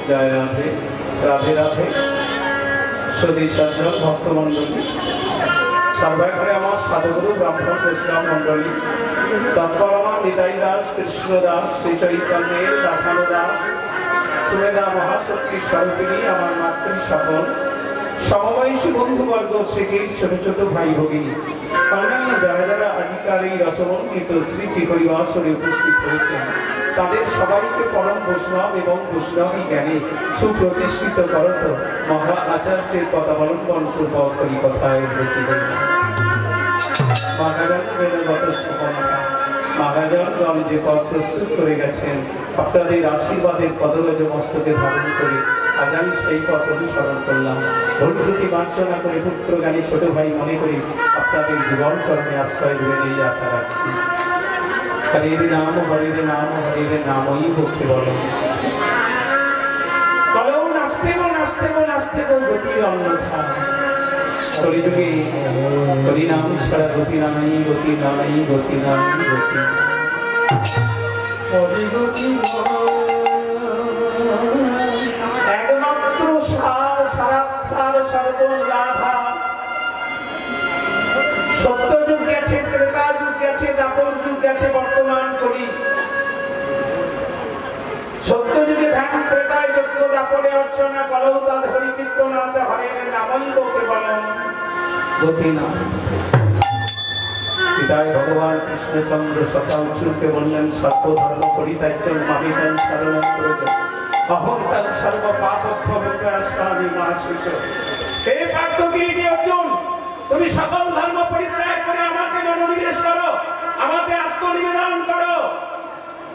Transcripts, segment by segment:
जय राधे राधे राधे सदी सज्जन भक्तमंडली सर्वैघरे आमार साधुगुरु ब्राह्मण वैष्णव मंडली तत्पर आमार निताई दास कृष्ण दास श्री चैतन्य दासानुदास सुमेधा महाशक्ति स्वरूपिणी आमार मातृ सकल समवयसी बंधुवर्ग থেকে ছোট ছোট ভাই ভগিনী অন্যান্য যারা যারা আজকাল এই রসমন্বিত শ্রী শ্রী আসরে উপস্থিত হয়েছেন তাদের সবাইকে পরম বৈষ্ণব এবং বৈষ্ণবী জ্ঞানে সুপ্রতিষ্ঠিত করত মহা আচার্যের কথাবলম্বন পূর্বক হরিকথায় ব্রতী হইল। মহাজন যেন গত সফলতা মহাজনগণ যে পথ প্রস্তুত করে গেছেন আপনাদের আশীর্বাদের পদগজ মস্তকে ধারণ করে আজ আমি সেই পথ অনুসরণ করলাম। ভুলত্রুটি বাঞ্ছনা করে পুত্রজ্ঞানী ছোট ভাই মনে করি আপনাদের জীবন চরণে আশ্রয় ধরে এই আশা রাখছি। হরির নামই ভক্তি বলো বলো নাচতে গো নাচতে গো নাচতে গো গতির অন্যথা কলিযুগে হরি নাম ছাড়া গতি নাই গতি নাই গতি নাই গতি হরি গতি একমাত্র সার সারাক্ষার সর্বলাভা সত্য যুগ গেছে ত্রেতা যুগ গেছে দাপর যুগ গেছে বর্তমান করি সত্য যুগে ধ্যান ত্রেতায় যজ্ঞ দাপরে অর্চনা করো তাদ হরি কীর্তনাথ হরের নামই লোকে বলো গতি না। পিতায় ভগবান কৃষ্ণচন্দ্র সকাল চুলকে বললেন সর্বধর্ম পরিত্যাজ্যং মামিদং শরণং ব্রজ অহং তৎ সর্ব পাপভ্যবক্রাস্যামি মা শুচ। হে পার্থগিরি অর্জুন তুমি সকল ধর্ম পরিত্যাগ করে আমাকে মনোনিবেশ করো আমাকে আত্মনিবেদন করো।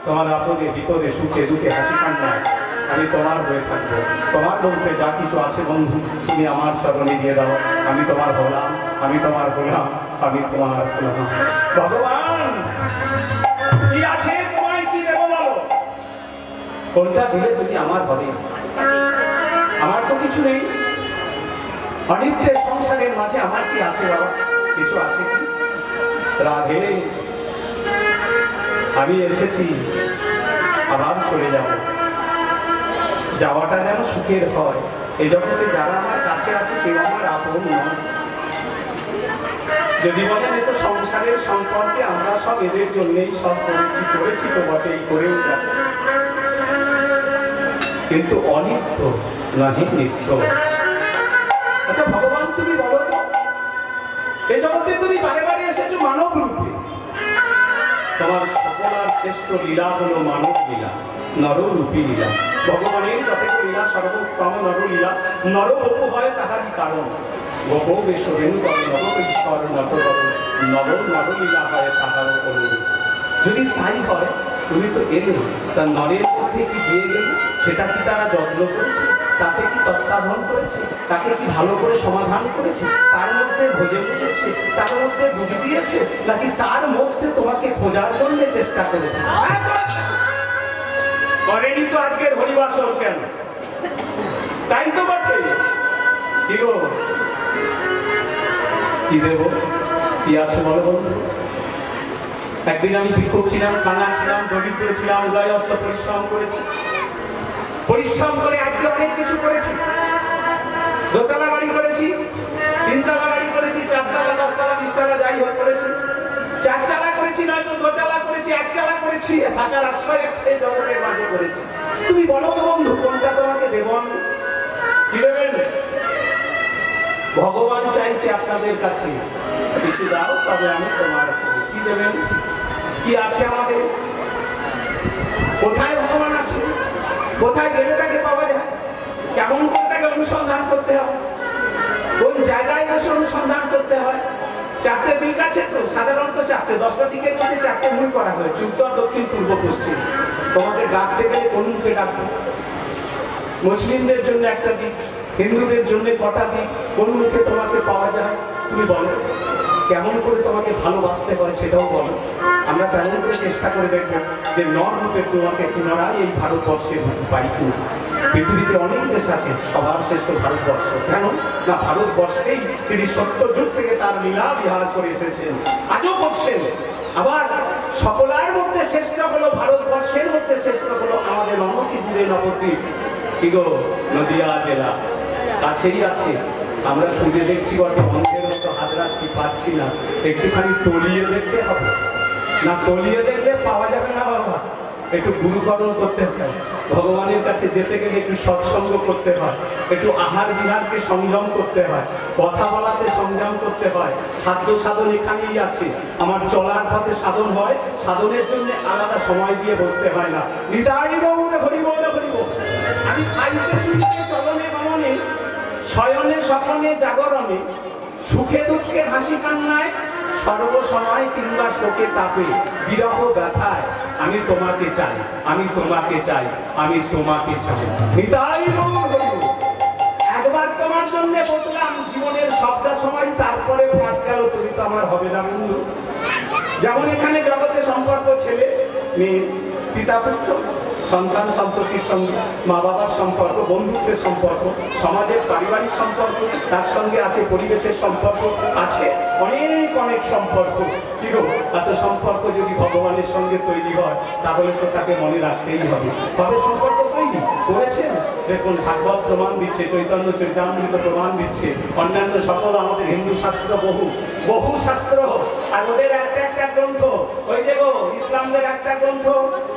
তোমার আপদে বিপদে সুখে দুঃখে হাসি কান্নায় আমি তোমার হয়ে থাকবো। তোমার মধ্যে যা কিছু আছে বন্ধু তুমি আমার চরণে দিয়ে দাও। আমি তোমার হলাম আমি তোমার হলাম আমি তোমার হলাম। ভগবান কি আছে তোমায় কি দেবো বলো কোনটা দিলে তুমি আমার হবে? আমার তো কিছু নেই। অনিত্যের সংসারের মাঝে আমার কি আছে বাবা? কিছু আছে কি? রাধে আমি এসেছি আবার চলে যাব। যাওয়াটা যেন সুখের হয়। এই জগতে যারা আমার কাছে আছে কেউ আমার আপন নয়। যদি বলেন এ তো সংসারের সম্পর্কে আমরা সব এদের জন্যই সব করেছি করেছি তো বটেই করেও যাচ্ছি কিন্তু অনিত্য নাহি নিত্য। আচ্ছা ভগবান তুমি বলো তো এই জগতে তুমি বারে বারে এসেছো মানব রূপে। তোমার সকলার শ্রেষ্ঠ লীলা হলো মানব লীলা নররূপী লীলা। ভগবানের যতগুলো লীলা সর্বোত্তম নরলীলা নরবপু হয় তাহারই কারণ। গোপ বেশ রেণু করে নব ঈশ্বর নটর নব নরলীলা হয় তাহারও অনুরূপ। যদি তাই হয় তুমি তো এলে তার নরের মধ্যে কি দিয়ে গেলে সেটা কি তারা যত্ন করেছে? তাতে কি তত্ত্বাবধান করেছে? তাকে কি ভালো করে সমাধান করেছে? তার মধ্যে ভোজে বুঝেছে? তার মধ্যে বুঝে দিয়েছে? নাকি তার মধ্যে তোমাকে খোঁজার জন্য চেষ্টা করেছি। করেনি তো আজকের হরিবাসর কেন? তাই তো বটে। কি গো, কি দেব, কি আছে বলো বন্ধু? একদিন আমি ভিক্ষুক ছিলাম, কানা ছিলাম, দরিদ্র ছিলাম, উদয় অস্ত পরিশ্রম করেছি। পরিশ্রম করে আজকে অনেক কিছু করেছি। দোতলা বাড়ি করেছি, তিনতলা বাড়ি করেছি, চারতলা, দশতলা, বিশতলা, যাই হোক করেছি। চারচালা করেছি, নয়তো দোচালা করেছি, একচালা করেছি, থাকার আশ্রয় একটাই জগতের মাঝে করেছি। তুমি বলো তো বন্ধু, কোনটা তোমাকে দেব আমি? কি দেবেন? ভগবান চাইছে আপনাদের কাছে কিছু দাও, তবে আমি তোমার। কি দেবেন? কি আছে আমাদের? কোথায় ভগবান আছে? কোথায় গেলে তাকে পাওয়া যায়? কেমন করে তাকে অনুসন্ধান করতে হয়? কোন জায়গায় বসে অনুসন্ধান করতে হয়? চারটে দিক আছে তো, সাধারণত চারটে, 10টা দিকের মধ্যে চারটে মূল করা হয়েছে, উত্তর, দক্ষিণ, পূর্ব, পশ্চিম। তোমাকে ডাকতে গেলে কোন মুখে ডাকবে? মুসলিমদের জন্য একটা দিক, হিন্দুদের জন্য কটা দিক, কোন মুখে তোমাকে পাওয়া যায় তুমি বলো। কেমন করে তোমাকে ভালোবাসতে হয় সেটাও বলো। আমরা তেমন করে চেষ্টা করে দেখবো যে নর রূপে তোমাকে পুনরায় এই ভারতবর্ষে পাই কিনা। পৃথিবীতে অনেক দেশ আছে, সবার শ্রেষ্ঠ ভারতবর্ষ। কেন না, ভারতবর্ষেই তিনি সত্যযুগ থেকে তার লীলা বিহার করে এসেছেন, আজও করছেন। আবার সকলের মধ্যে শ্রেষ্ঠ হলো, ভারতবর্ষের মধ্যে শ্রেষ্ঠ হলো আমাদের অনতিদূরে নবদ্বীপ। কি গো, নদিয়া জেলা কাছেই আছে। আমরা খুঁজে দেখছি বটে, অঙ্কের মতো হাত রাখছি, পাচ্ছি না। একটুখানি তলিয়ে দেখতে হবে, না তলিয়ে দেখলে পাওয়া যাবে না বাবা। একটু গুরুকরণ করতে হয়, ভগবানের কাছে যেতে গেলে একটু সৎসঙ্গ করতে হয়, একটু আহার বিহারকে সংযম করতে হয়, কথা বলাতে সংযম করতে হয়। সাধ্য সাধন এখানেই আছে। আমার চলার পথে সাধন হয়, সাধনের জন্য আলাদা সময় দিয়ে বসতে হয় না। নিতাই গৌর হরি বল হরি বল। আমি খাইতে শুইতে চলনে গমনে, শয়নে স্বপ্নে জাগরণে, সুখে দুঃখে হাসি কান্নায়, সর্বসময় কিংবা শোকে তাপে, বিরহ ব্যথায়, আমি তোমাকে চাই, আমি তোমাকে চাই, আমি তোমাকে চাই। নিতাই গৌর হরি বল। একবার তোমার জন্য বসলাম জীবনের সবটা সময়, তারপরে ফাঁক গেল, তুমি তো আমার হবে না বন্ধু। যেমন এখানে জগতে সম্পর্ক ছেলে মেয়ে, পিতা পুত্র, সন্তান সন্ততির সঙ্গে, মা বাবার সম্পর্ক, বন্ধুত্বের সম্পর্ক, সমাজের পারিবারিক সম্পর্ক, তার সঙ্গে আছে পরিবেশের সম্পর্ক, আছে অনেক অনেক সম্পর্ক। কি গো, এত সম্পর্ক যদি ভগবানের সঙ্গে তৈরি হয়, তাহলে তো তাকে মনে রাখতেই হবে। তবে সম্পর্ক তৈরি করেছেন, দেখুন ভাগবত প্রমাণ দিচ্ছে, চৈতন্য চরিতামৃত প্রমাণ দিচ্ছে, অন্যান্য সকল আমাদের হিন্দু শাস্ত্র, বহু শাস্ত্র, আর ওদের একটা একটা গ্রন্থ। ওই যে গো, ইসলামদের একটা গ্রন্থ,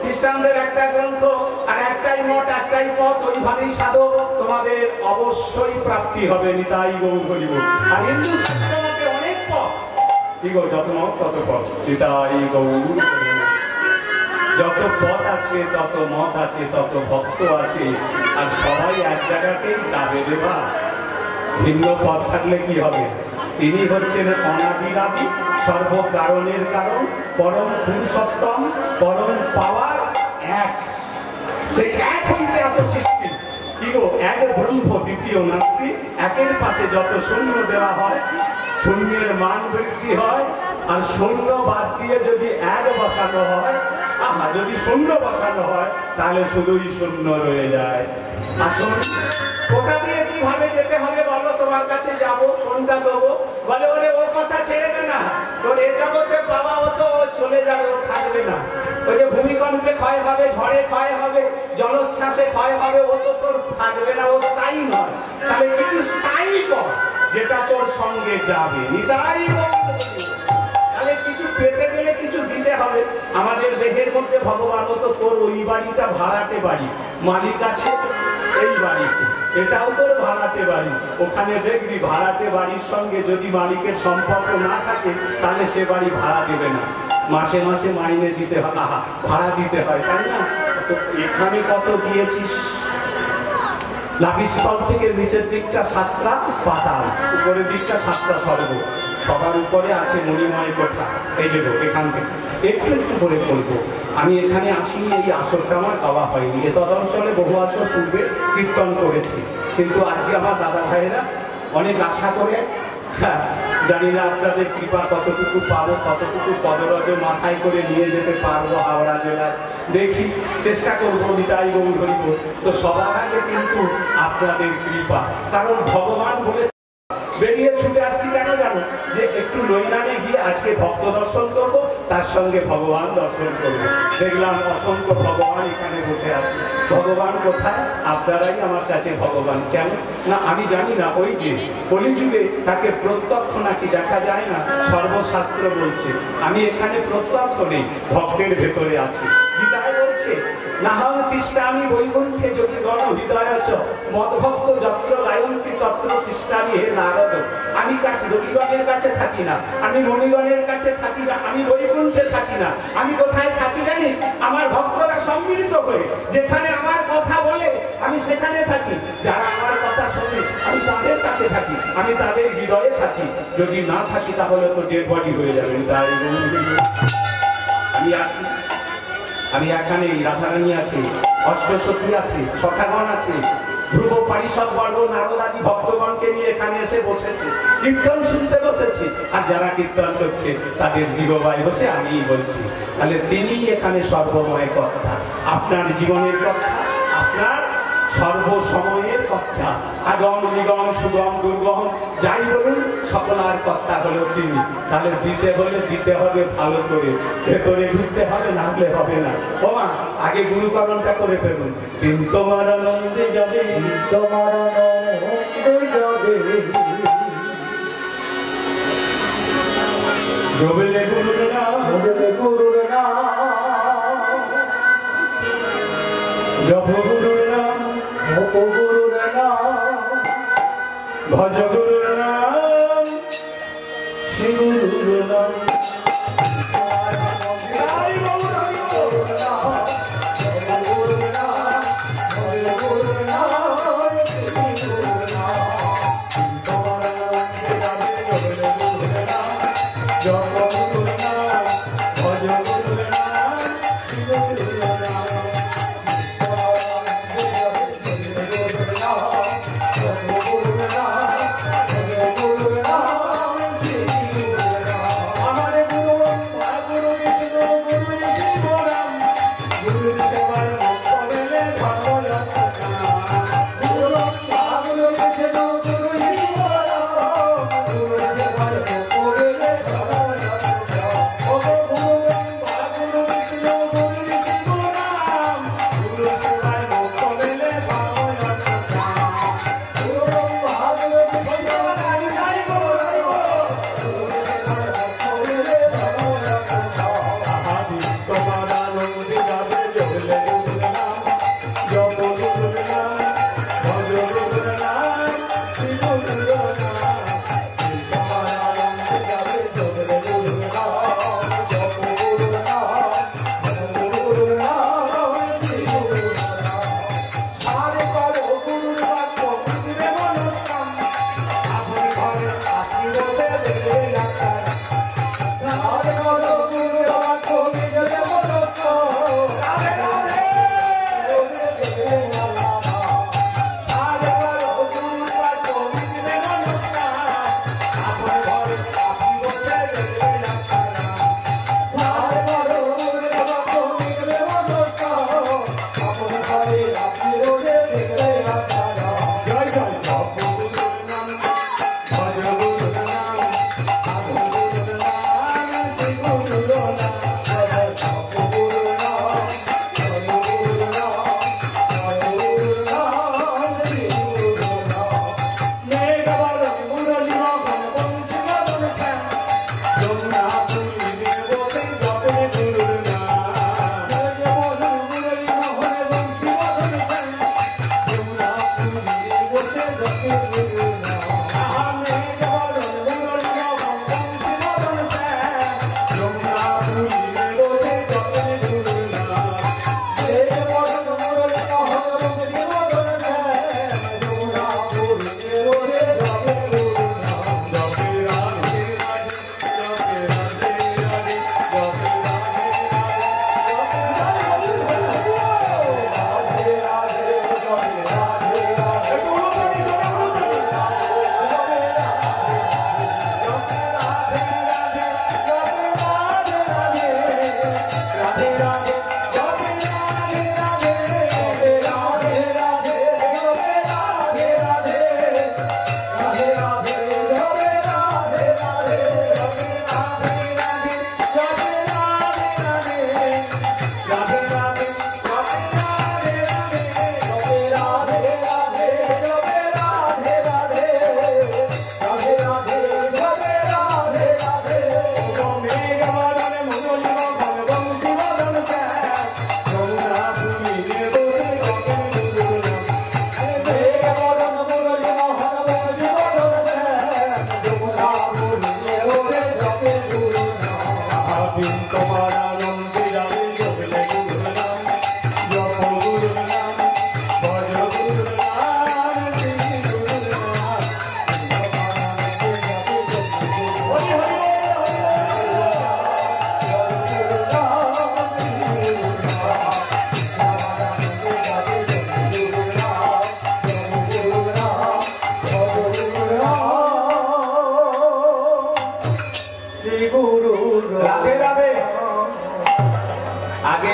খ্রিস্টানদের একটা গ্রন্থ, আর একটাই মঠ, একটাই পথ। ওইভাবেই সাধো, তোমাদের অবশ্যই প্রাপ্তি হবে। নিতাই গৌর হরি বল। আর হিন্দু শাস্ত্র মতে অনেক পথ। কি গো, যত মত তত পথ। নিতাই গৌর, যত পথ আছে তত মত আছে, তত ভক্ত আছে, আর সবাই এক জায়গাতেই যাবে দেবা। ভিন্ন পথ থাকলে কি হবে? তিনি হচ্ছেন অনাদিরাদি, সর্বকারণের কারণ, পরম পুরুষোত্তম, পরম পাওয়ার এক। সেই এক হইতে এত সৃষ্টি। কি গো, এক ব্রহ্ম, দ্বিতীয় নাস্তি। একের পাশে যত শূন্য দেওয়া হয়, শূন্যের মান বৃদ্ধি হয়। আর শূন্য বাদ দিয়ে যদি এক বসানো হয়, আহা, যদি শূন্য বসানো হয়, তাহলে শুধুই শূন্য রয়ে যায়। আসুন, কোথা দিয়ে কিভাবে যেতে হবে বলো, তোমার কাছে যাবো, কোনটা দেবো? বলে ওরে ও কথা ছেড়ে দে না, তোর এ জগতে পাওয়া হতো, চলে যাবে, ও থাকবে না। ওই যে ভূমিকম্পে ক্ষয় হবে, ঝড়ে ক্ষয় হবে, জলোচ্ছ্বাসে ক্ষয় হবে, ও তো তোর থাকবে না, ও স্থায়ী নয়। তাহলে কিছু স্থায়ী কর, যেটা তোর সঙ্গে যাবে। নিতাই তাহলে কিছু পেতে গেলে কিছু দিতে হবে। আমাদের দেহের মধ্যে ভগবান তো তোর ওই বাড়িটা ভাড়াটে বাড়ি, মালিক আছে এই বাড়িতে, এটাও তোর ভাড়াটে বাড়ি। ওখানে দেখবি ভাড়াটে বাড়ির সঙ্গে যদি মালিকের সম্পর্ক না থাকে, তাহলে সে বাড়ি ভাড়া দেবে না। মাসে মাসে মাইনে দিতে হয়, আহা, ভাড়া দিতে হয়, তাই না? তো এখানে কত দিয়েছিস? নাভিস্থল থেকে নিচের দিকটা 7টা পাতাল, উপরের দিকটা 7টা স্বর্গ। সবার উপরে আছে মণিময় কোঠা। এই যে এখান থেকে একটু একটু করে বলবো, আমি এখানে আসিনি, এই আসরটা আমার গাওয়া হয়নি। এ তদঞ্চলে বহু আসর পূর্বে কীর্তন করেছি, কিন্তু আজকে আমার দাদা ভাইয়েরা অনেক আশা করে জানি না আপনাদের কৃপা কতটুকু পাবো, কতটুকু পদরজ মাথায় করে নিয়ে যেতে পারবো হাওড়া জেলায়। দেখি, চেষ্টা করবো, নিতাই গৌর হরিব। তো সবার আগে কিন্তু আপনাদের কৃপা, কারণ ভগবান বলেছে। বেরিয়ে ছুটে আসছি কেন জানো? যে একটু নৈনানে গিয়ে আজকে ভক্ত দর্শন করবো, তার সঙ্গে ভগবান দর্শন করবো। দেখলাম অসংখ্য ভগবান এখানে বসে আছে। ভগবান কোথায়? আপনারাই আমার কাছে ভগবান। কেন না আমি জানি না। ওই যে কলিযুগে তাকে প্রত্যক্ষ নাকি দেখা যায় না, সর্বশাস্ত্র বলছে। আমি এখানে প্রত্যক্ষ নেই, ভক্তের ভেতরে আছি। গীতায় বলছে, নাহং তিষ্ঠামি বৈকুণ্ঠে যোগী গণ হৃদয়চ মদভক্ত যত্র গায়ন্তি তত্র তিষ্ঠামি হে নারদ। আমি কাছে যোগীগণের কাছে থাকি না, আমি মণিগণের কাছে থাকি না, আমি বৈকুণ্ঠে থাকি না। আমি কোথায় থাকি জানিস? আমার ভক্তরা সম্মিলিত হয়ে যেখানে আমার কথা বলে আমি সেখানে থাকি। যারা আমার কথা শোনে আমি তাদের কাছে থাকি, আমি তাদের হৃদয়ে থাকি। যদি না থাকি তাহলে তো ডেড বডি হয়ে যাবে। তাই আমি আছি, আমি এখানে রাধারানী আছে, অষ্টসখী আছে, সখাগণ আছে, ধ্রুব পারিষদ বর্গ নারদাদি ভক্তগণকে নিয়ে এখানে এসে বসেছে, কীর্তন শুনতে বসেছি। আর যারা কীর্তন করছে তাদের জিহ্বায় বসে আমিই বলছি। তাহলে তিনি এখানে সর্বময় কর্তা, আপনার জীবনের কর্তা, আপনার সর্বসময়ের কর্তা। আগম নিগম সুগম দুর্গম যাই বলুন, সকলার কর্তা হলো তিনি। তাহলে দিতে হলে দিতে হবে ভালো করে, ভেতরে ঢুকতে হবে, না হলে হবে না। ও মা, আগে গুরুকরণটা করে ফেলুন। দিন তোমার আনন্দে যাবে, তোমার আনন্দে যাবে, জবেলে গুরুর নাম, জবেলে গুরুর নাম, জপ গুরুর নাম, জপ গুরুর নাম, ভজ গুরুর নাম, শিব গুরুর নাম।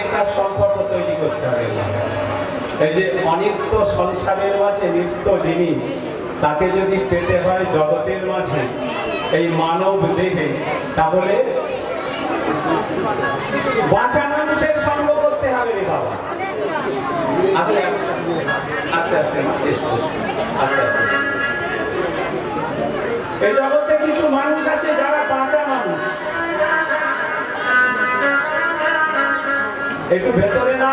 আগেরকার সম্পর্ক তৈরি করতে হবে। এই যে অনিত্য সংসারের মাঝে নিত্য যিনি, তাকে যদি পেতে হয় জগতের মাঝে এই মানব দেহে, তাহলে বাঁচা মানুষের সঙ্গ করতে হবে রে বাবা। আস্তে আস্তে আস্তে আস্তে আস্তে আস্তে এই জগতে কিছু মানুষ আছে যারা বাঁচা মানুষ, একটু ভেতরে না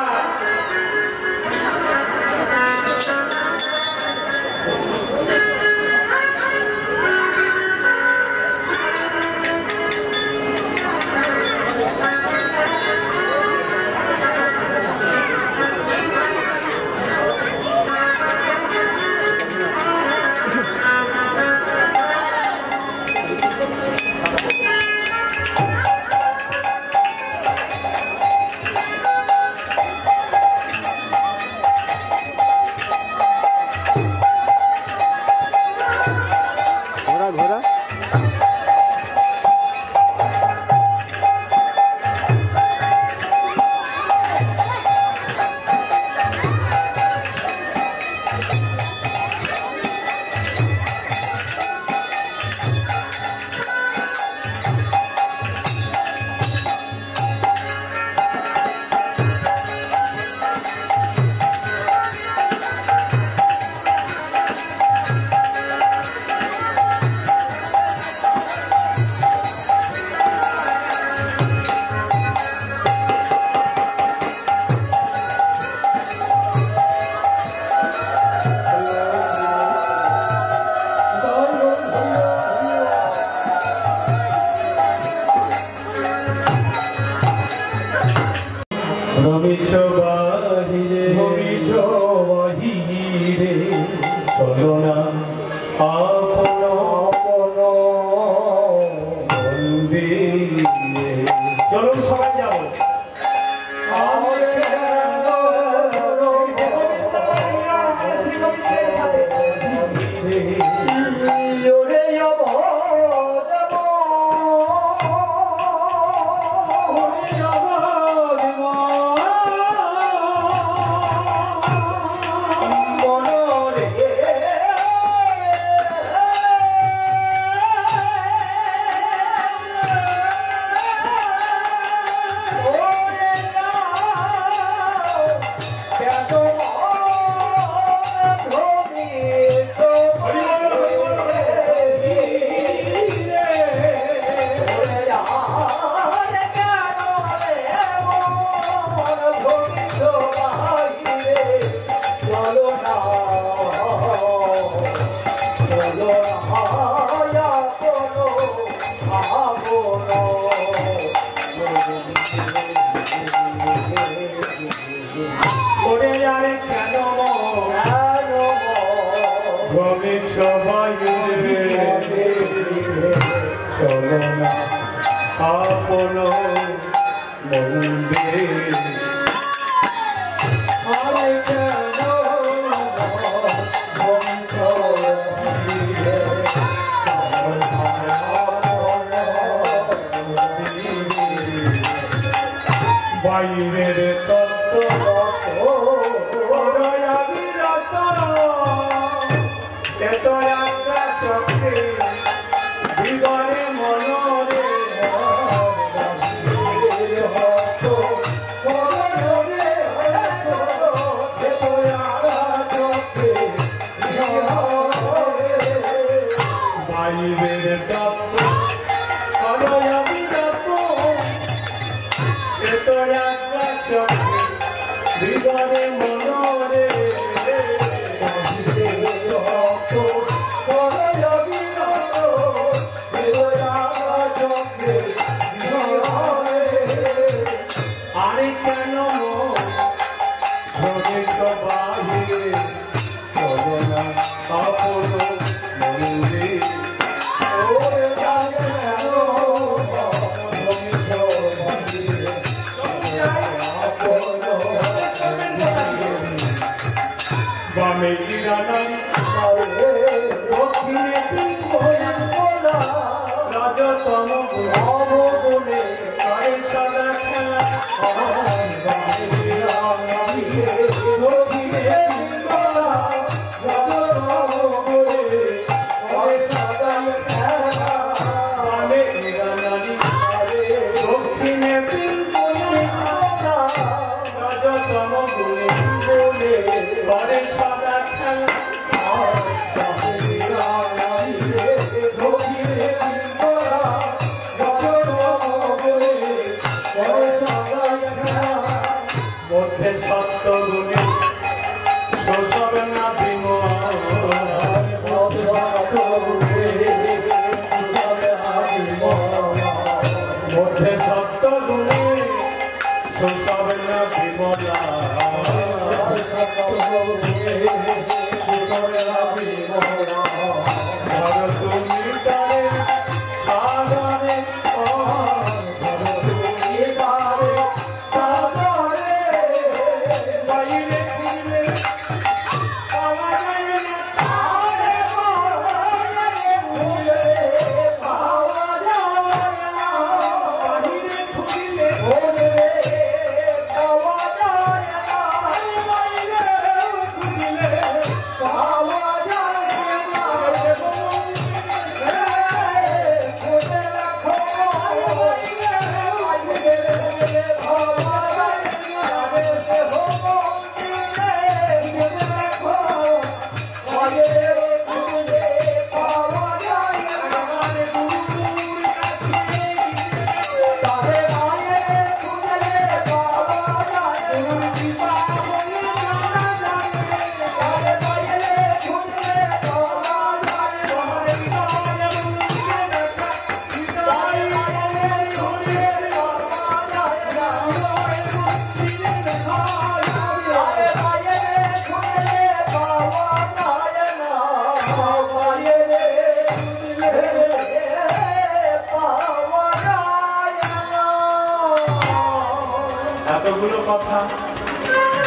Rajatama Bhava Bole Kare Sada Khala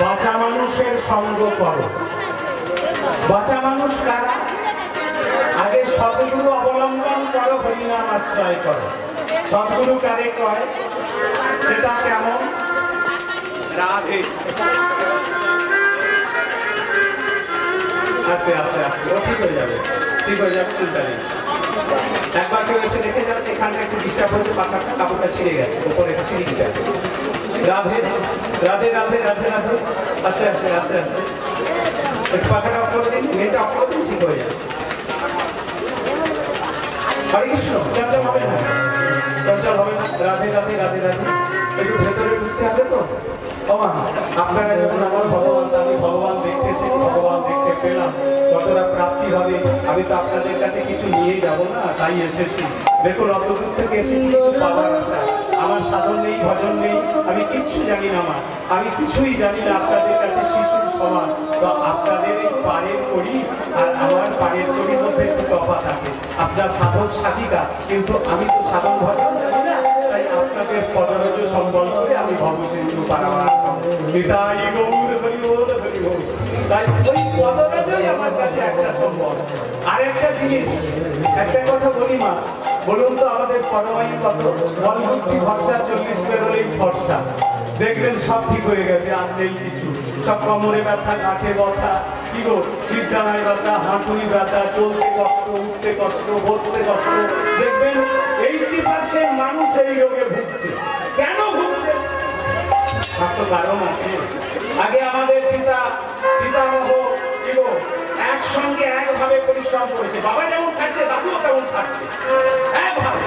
বাঁচা মানুষের সঙ্গ করো। বাঁচা মানুষ কারা? আগে সদ্গুরু অবলম্বন করো, হরিনাম আশ্রয় করো। সদ্গুরু কারে কয়? সেটা কেমন? রাধে। আস্তে আস্তে আস্তে ও ঠিক হয়ে যাবে, ঠিক হয়ে যাবে, চিন্তা নেই। একবার কেউ এসে দেখে যাবে এখানটা একটু ডিস্টার্ব হচ্ছে, পাখাটা কাপড়টা ছিঁড়ে গেছে, উপরে ছিঁড়ে দিতে হবে। রাধে রাধে রাধে রাধে রাধে। আস্তে আস্তে আস্তে আস্তে একটু পাখাটা অফ করে দিন, মেয়েটা অফ করে দিন, ঠিক হয়ে যাবে। হরে কৃষ্ণ। চঞ্চল হবে না, চঞ্চল হবে না। রাধে রাধে রাধে রাধে। একটু ভেতরে ঢুকতে হবে তো। আপনারা যখন আমার ভগবান, আমি ভগবান দেখতেছি, ভগবান দেখতে পেলাম, কতটা প্রাপ্তি হবে। আমি তো আপনাদের কাছে কিছু নিয়ে যাব না, তাই এসেছি। দেখুন অত দূর থেকে এসেছি কিছু পাবার আশা। আমার সাধন নেই, ভজন নেই, আমি কিচ্ছু জানি না মা, আমি কিছুই জানি না। আপনাদের কাছে শিশুর সমান। তো আপনাদের এই পাড়ের করি আর আমার পাড়ের করির মধ্যে একটু তফাৎ আছে। আপনার সাধক সাধিকা, কিন্তু আমি তো সাধন ভজন জানি না, তাই আপনাদের পদরজ সম্বল করে আমি ভবসিন্ধু পারাবার। নিতাই গৌর হরি বল হরি বল। তাই ওই পদরজই আমার কাছে একটা সম্বল। আর একটা জিনিস, একটা কথা বলি মা, বলুন তো আমাদের পরমায়ু কত? বলবুদ্ধি ভরসা, 40 পেরোলেই ভরসা। দেখবেন সব ঠিক হয়ে গেছে, আর নেই কিছু। সব কোমরে ব্যথা, গাঁঠে ব্যথা, কি গো শিরদাঁড়ায় ব্যথা, হাঁটুনি ব্যথা, চলতে কষ্ট, উঠতে কষ্ট, বসতে কষ্ট। দেখবেন 80% মানুষ এই রোগে ভুগছে। কেন ভুগছে? তার তো কারণ আছে। আগে আমাদের পিতামহ কি গো একসঙ্গে একভাবে পরিশ্রম করেছে। বাবা যেমন খাচ্ছে, দাদুও তেমন খাচ্ছে, একভাবে।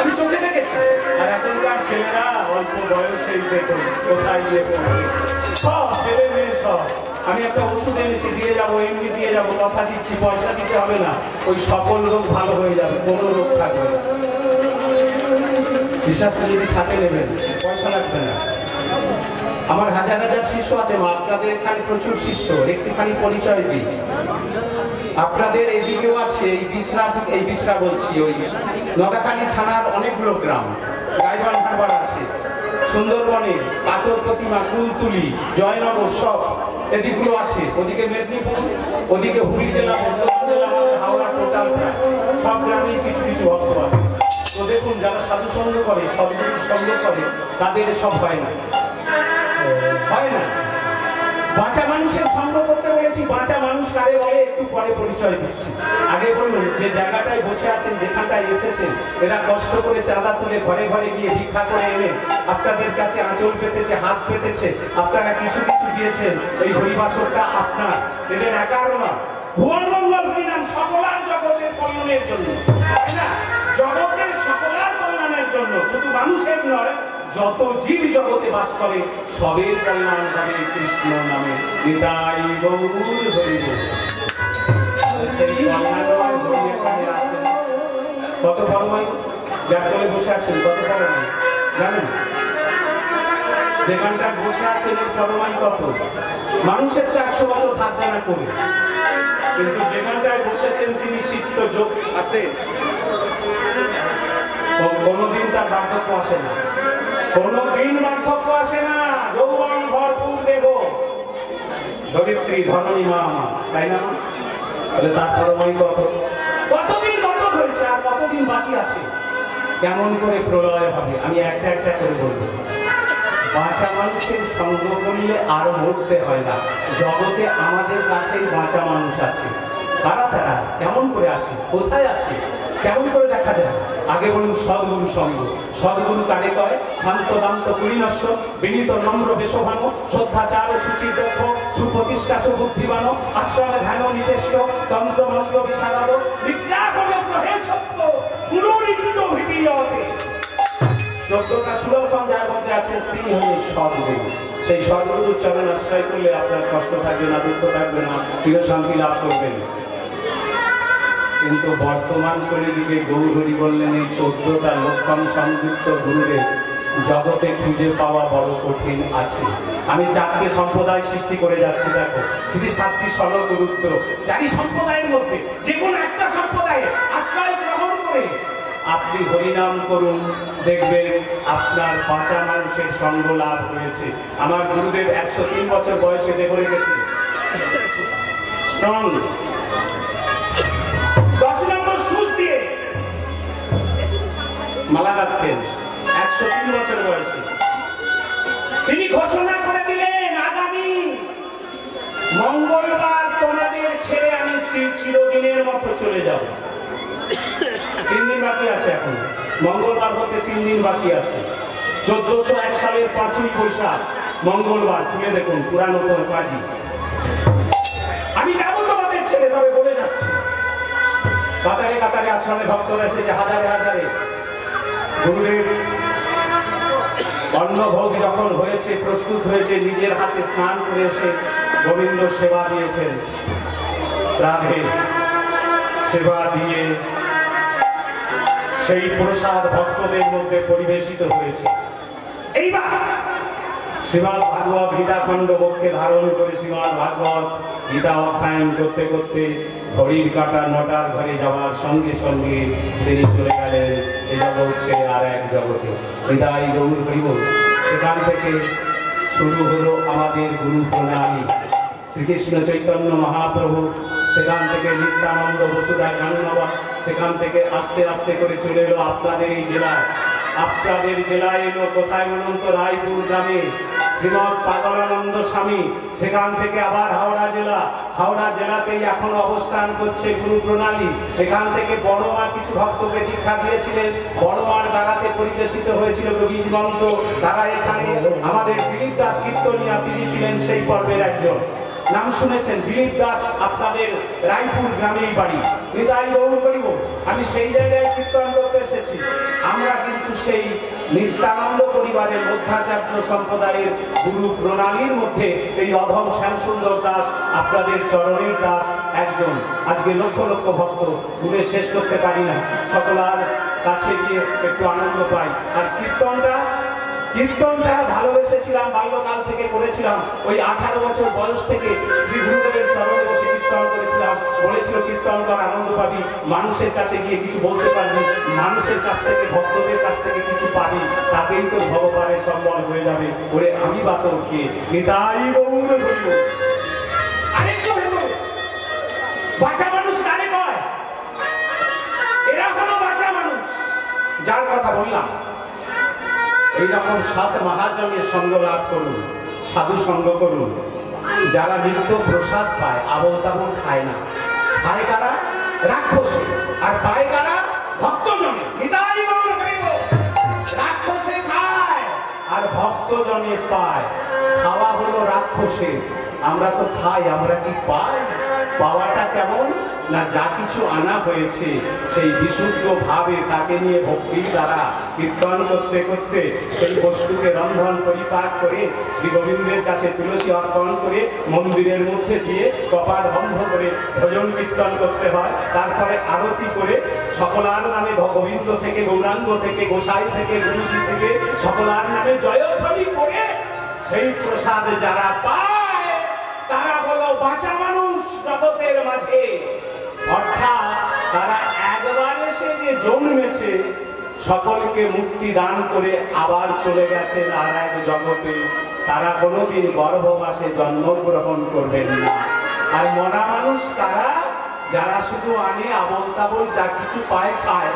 আমি চোখে দেখেছি। আর এখনকার ছেলেরা অল্প বয়সেই দেখুন কোথায় গিয়ে পড়ছে। সব ছেলে মেয়ে সব। আমি একটা ওষুধ এনেছি, দিয়ে যাবো, এমনি দিয়ে যাবো, কথা দিচ্ছি, পয়সা দিতে হবে না। ওই সকল রোগ ভালো হয়ে যাবে, কোনো রোগ থাকবে না। বিশ্বাস যদি থাকে নেবেন, পয়সা লাগবে না। আমার হাজার হাজার শিষ্য আছে, আপনাদের এখানে প্রচুর শিষ্য। একটুখানি পরিচয় দিই। আপনাদের এদিকেও আছে, এই বিশরা বলছি, ওই নদাখালী থানার অনেকগুলো গ্রাম, গাইবান হারবার আছে, সুন্দরবনে পাথর প্রতিমা, কুলতুলি, জয়নগর, সব এদিকগুলো আছে। ওদিকে মেদিনীপুর, ওদিকে হুগলি জেলা, বর্ধমান জেলা, আমাদের হাওড়া, টোটাল সব গ্রামেই কিছু কিছু ভক্ত আছে। তো দেখুন যারা সাধু সঙ্গ করে, সদ্গুরুর সঙ্গ করে, তাদের সব হয় না। হয় না। বাঁচা মানুষের সঙ্গ করতে বলেছি। বাঁচা মানুষ কারে বলে একটু পরে পরিচয় দিচ্ছি। আগে বলুন, যে জায়গাটায় বসে আছেন, যেখানটায় এসেছেন, এরা কষ্ট করে চাঁদা তুলে ঘরে ঘরে গিয়ে ভিক্ষা করে এনে আপনাদের কাছে আঁচল পেতেছে, হাত পেতেছে, আপনারা কিছু কিছু দিয়েছেন। এই হরিবাসরটা আপনার, এদের একার নয়। ভুবন মঙ্গল হরিনাম সকলার জগতের কল্যাণের জন্য, তাই না? জগতের সকলার কল্যাণের জন্য, শুধু মানুষের নয়, যত জীব জগতে বাস করে সবের কল্যাণ হবে কৃষ্ণ নামে। নিতাই গৌর হরি বল। সেই কল্যাণময় হরি এখানে আছেন। কত বড় ভাই যার কোলে বসে আছেন, কত বড় ভাই জানেন? যেখানটা বসে আছেন এর পরমাই কত? মানুষের তো 100 বছর থাকবে না করে, কিন্তু যেখানটায় বসেছেন তিনি চিত্ত যোগ আসতে কোনদিন তার বার্ধক্য আসে না, কোনদিন বার্ধক্য আসে না। যৌবন ভরপুর দেব, ধরিত্রী ধরণী মা, তাই না? তাহলে তার পরমাই কত? কতদিন কত হয়েছে আর কতদিন বাকি আছে? কেমন করে প্রলয় হবে আমি একটা একটা করে বলবো। বাঁচা মানুষের সঙ্গ করলে আর মরতে হয় না। জগতে আমাদের কাছেই বাঁচা মানুষ আছে। কারা তারা? কেমন করে আছে? কোথায় আছে? কেমন করে দেখা যায়? আগে বলুন সদ্গুরু সঙ্গ। সদ্গুরু কারে কয়? শান্ত দান্ত পরিণস্য, বিনীত নম্র বেশভানো, শ্রদ্ধাচার সুচিদক্ষ, সুপ্রতিষ্ঠা সুবুদ্ধিবান, আশ্রমে ধ্যান নিচেষ্ট, তন্ত্র মন্ত্র বিশারদ, বিদ্যাগমে প্রহেশত্ব, গুরুনিকৃত ভিবিয়তে। 14টা সুলভতম যার মধ্যে আছেন তিনি হলেন সদ্গুরু। সেই সদ্গুরুর চরণ আশ্রয় করলে আপনার কষ্ট থাকবে না, দুঃখ থাকবে না, চিরশান্তি লাভ করবেন। কিন্তু বর্তমান কলিযুগে গৌরহরি বললেন এই 14টা লক্ষণ সংযুক্ত গুরুদেব জগতে খুঁজে পাওয়া বড় কঠিন আছে। আমি 4টে সম্প্রদায় সৃষ্টি করে যাচ্ছি। দেখো, শ্রী 7টি স্বরগুরুত্ব, 4ই সম্প্রদায়ের মধ্যে যে কোনো একটা সম্প্রদায়ে আশ্রয় গ্রহণ করে আপনি হরিনাম করুন, দেখবেন আপনার বাঁচা মানুষের সঙ্গ লাভ হয়েছে। আমার গুরুদেব 103 বছর বয়সে দেহ রেখেছিল, স্ট্রং। 10 নম্বর সুচ দিয়ে মালা গাঁথতেন 103 বছর বয়সে। তিনি ঘোষণা করে দিলেন, আগামী মঙ্গলবার তোমাদের ছেড়ে আমি চিরদিনের মতো চলে যাব। 3 দিন বাকি আছে, এখন মঙ্গলবার হতে 3 দিন বাকি আছে। 1401 সালের 5ই বৈশাখ মঙ্গলবার, খুলে দেখুন পুরানো কাজী। আমি যাবো তোমাদের ছেড়ে, তবে বলে যাচ্ছি কাতারে কাতারে আশ্রমে ভক্তরা এসেছে, হাজারে হাজারে। গুরুদেব অন্নভোগ যখন হয়েছে, প্রস্তুত হয়েছে, নিজের হাতে স্নান করে এসে গোবিন্দ সেবা দিয়েছেন। রাধে সেবা দিয়ে সেই প্রসাদ ভক্তদের মধ্যে পরিবেশিত হয়েছে। এইবার শ্রীমদ্ ভাগবত গীতাখণ্ড বক্ষে ধারণ করে শ্রীমদ্ ভাগবত গীতা অধ্যয়ন করতে করতে ঘড়ির কাঁটা 9টার ঘরে যাওয়ার সঙ্গে সঙ্গে তিনি চলে গেলেন এ জগৎ ছেড়ে আর এক জগতে। নিতাই গৌর হরি বল। সেখান থেকে শুরু হলো আমাদের গুরু প্রণালী। শ্রীকৃষ্ণ চৈতন্য মহাপ্রভু, সেখান থেকে নিত্যানন্দ বসুধা কান্নবা, সেখান থেকে আস্তে আস্তে করে চলে এলো আপনাদের এই জেলায়। আপনাদের জেলায় এলো কোথায় বলুন তো? রায়পুর গ্রামে শ্রীমৎ পাগলানন্দ স্বামী। সেখান থেকে আবার হাওড়া জেলা, হাওড়া জেলাতেই এখন অবস্থান করছে গুরু প্রণালী। এখান থেকে বড়মা কিছু ভক্তকে দীক্ষা দিয়েছিলেন। বড়মার দ্বারাতে পরিবেশিত হয়েছিল বীজ মন্ত্র। তারা এখানে আমাদের দিলীপ দাস কীর্তনিয়া, তিনি ছিলেন সেই পর্বের একজন। নাম শুনেছেন দিলীপ দাস, আপনাদের রায়পুর গ্রামেই বাড়ি। নিতাই গৌর হরি বল। আমি সেই জায়গায় কীর্তন করতে এসেছি। আমরা কিন্তু সেই নিত্যানন্দ পরিবারের মধ্যাচার্য সম্প্রদায়ের গুরু প্রণালীর মধ্যে এই অধম শ্যামসুন্দর দাস, আপনাদের চরণের দাস একজন। আজকে লক্ষ লক্ষ ভক্ত ঘুরে শেষ করতে পারি না, সকলার কাছে গিয়ে একটু আনন্দ পাই। আর কীর্তনটা ভালোবেসেছিলাম, বাল্যকাল থেকে করেছিলাম। ওই 18 বছর বয়স থেকে শ্রী গুরুদেবের চরণে বসে কীর্তন করেছিলাম। বলেছিল কীর্তন কর, আনন্দ পাবি, মানুষের কাছে গিয়ে কিছু বলতে পারবি, মানুষের কাছ থেকে ভক্তদের কাছ থেকে কিছু পাবি, তাতেই তোর ভগবানের সম্বল হয়ে যাবে। ওরে আমি বা তোর কে? নিতাই গৌর হরি বল। আরেকটু বাঁচা মানুষ কারে কয়? এরা হলো বাঁচা মানুষ, যার কথা বললাম। এইরকম 7 মহাজনের সঙ্গ লাভ করুন। সাধু সঙ্গ করুন। যারা নিত্য প্রসাদ পায় আবল তাবল খায় না। খায় কারা? রাক্ষসে। আর পায় কারা? ভক্তজনে। রাক্ষসে খায় আর ভক্তজনে পায়। খাওয়া হলো রাক্ষসে, আমরা তো খাই, আমরা কি পাই? পাওয়াটা কেমন না, যা কিছু আনা হয়েছে সেই বিশুদ্ধ ভাবে তাকে নিয়ে ভক্তির দ্বারা কীর্তন করতে করতে সেই বস্তুকে রন্ধন পরিপাক করে শ্রী গোবিন্দের কাছে তুলসী অর্পণ করে মন্দিরের মধ্যে দিয়ে কপাট বন্ধ করে ভজন কীর্তন করতে হয়। তারপরে আরতি করে সকলার নামে গোবিন্দ থেকে, গৌরাঙ্গ থেকে, গোসাই থেকে, গুরুজি থেকে সকলার নামে জয়ধ্বনি করে সেই প্রসাদ যারা পায় তারা হলো বাঁচা মানুষ জগতের মাঝে। অর্থাৎ তারা একবার এসে যে জন্মেছে, সকলকে মুক্তি দান করে আবার চলে গেছে আর এক জগতে, তারা কোনোদিন গর্ভবাসে জন্মগ্রহণ করবেন না। আর মরা মানুষ তারা যারা শুধু আনে আবল তাবল যা কিছু পায় খায়।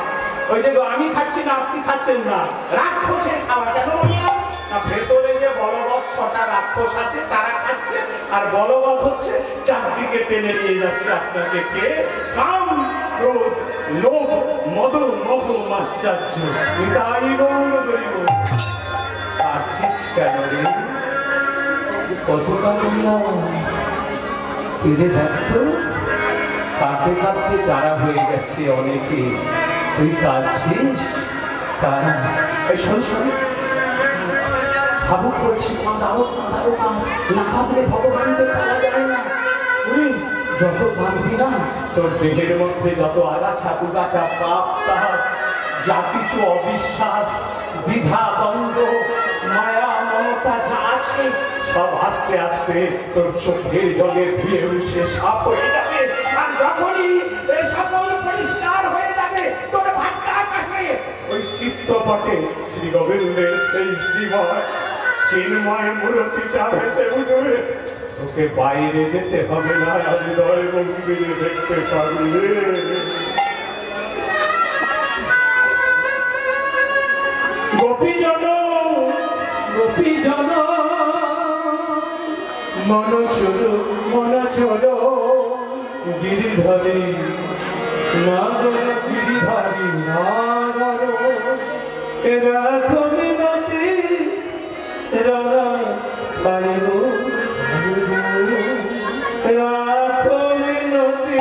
ওই যে আমি খাচ্ছি না, আপনি খাচ্ছেন না, রাক্ষসের খাওয়া। কেন বললাম না, ভেতরে যে বলবৎ 6টা রাক্ষস আছে তারা খাচ্ছে, আর বলবৎ হচ্ছে চারদিকে টেনে নিয়ে যাচ্ছে আপনাকে। কে? কাম, ক্রোধ, লোভ, মদ, মোহ, আশ্চর্য। এটাই গৌর বলিব। আছিস কেন রে? কতটা বললাম ফিরে দেখতো, কাঁদতে কাঁদতে যারা হয়ে গেছে অনেকে। তুই কাঁদছিস? ভাবুক করছি, না কাঁদলে ভগবানকে পাওয়া যায় না। যত কাঁদবি না, তোর দেহের মধ্যে যত আগাছা কুগাছা পাপ তাহার যা কিছু অবিশ্বাস, দ্বিধা, দ্বন্দ্ব, মায়া, মমতা যা আছে সব আস্তে আস্তে তোর চোখের জলে ধুয়ে উঠছে, সাপ হয়ে যাবে। আর যখনই সকল পরিষ্কার হয়ে যাবে তোর ভাগ্য আকাশে ওই চিত্তপটে শ্রী গোবিন্দের সেই শ্রীময় চিন্ময় মূর্তিটা ভেসে উঠবে। ওকে বাইরে যেতে হবে না, হৃদয় মন্দিরে দেখতে পারবে। গোপীজন গোপীজন মন চলো গিরিধারী নাগর, গিরিধারী নাগর। রাখো মিনতি রাখো মিনতি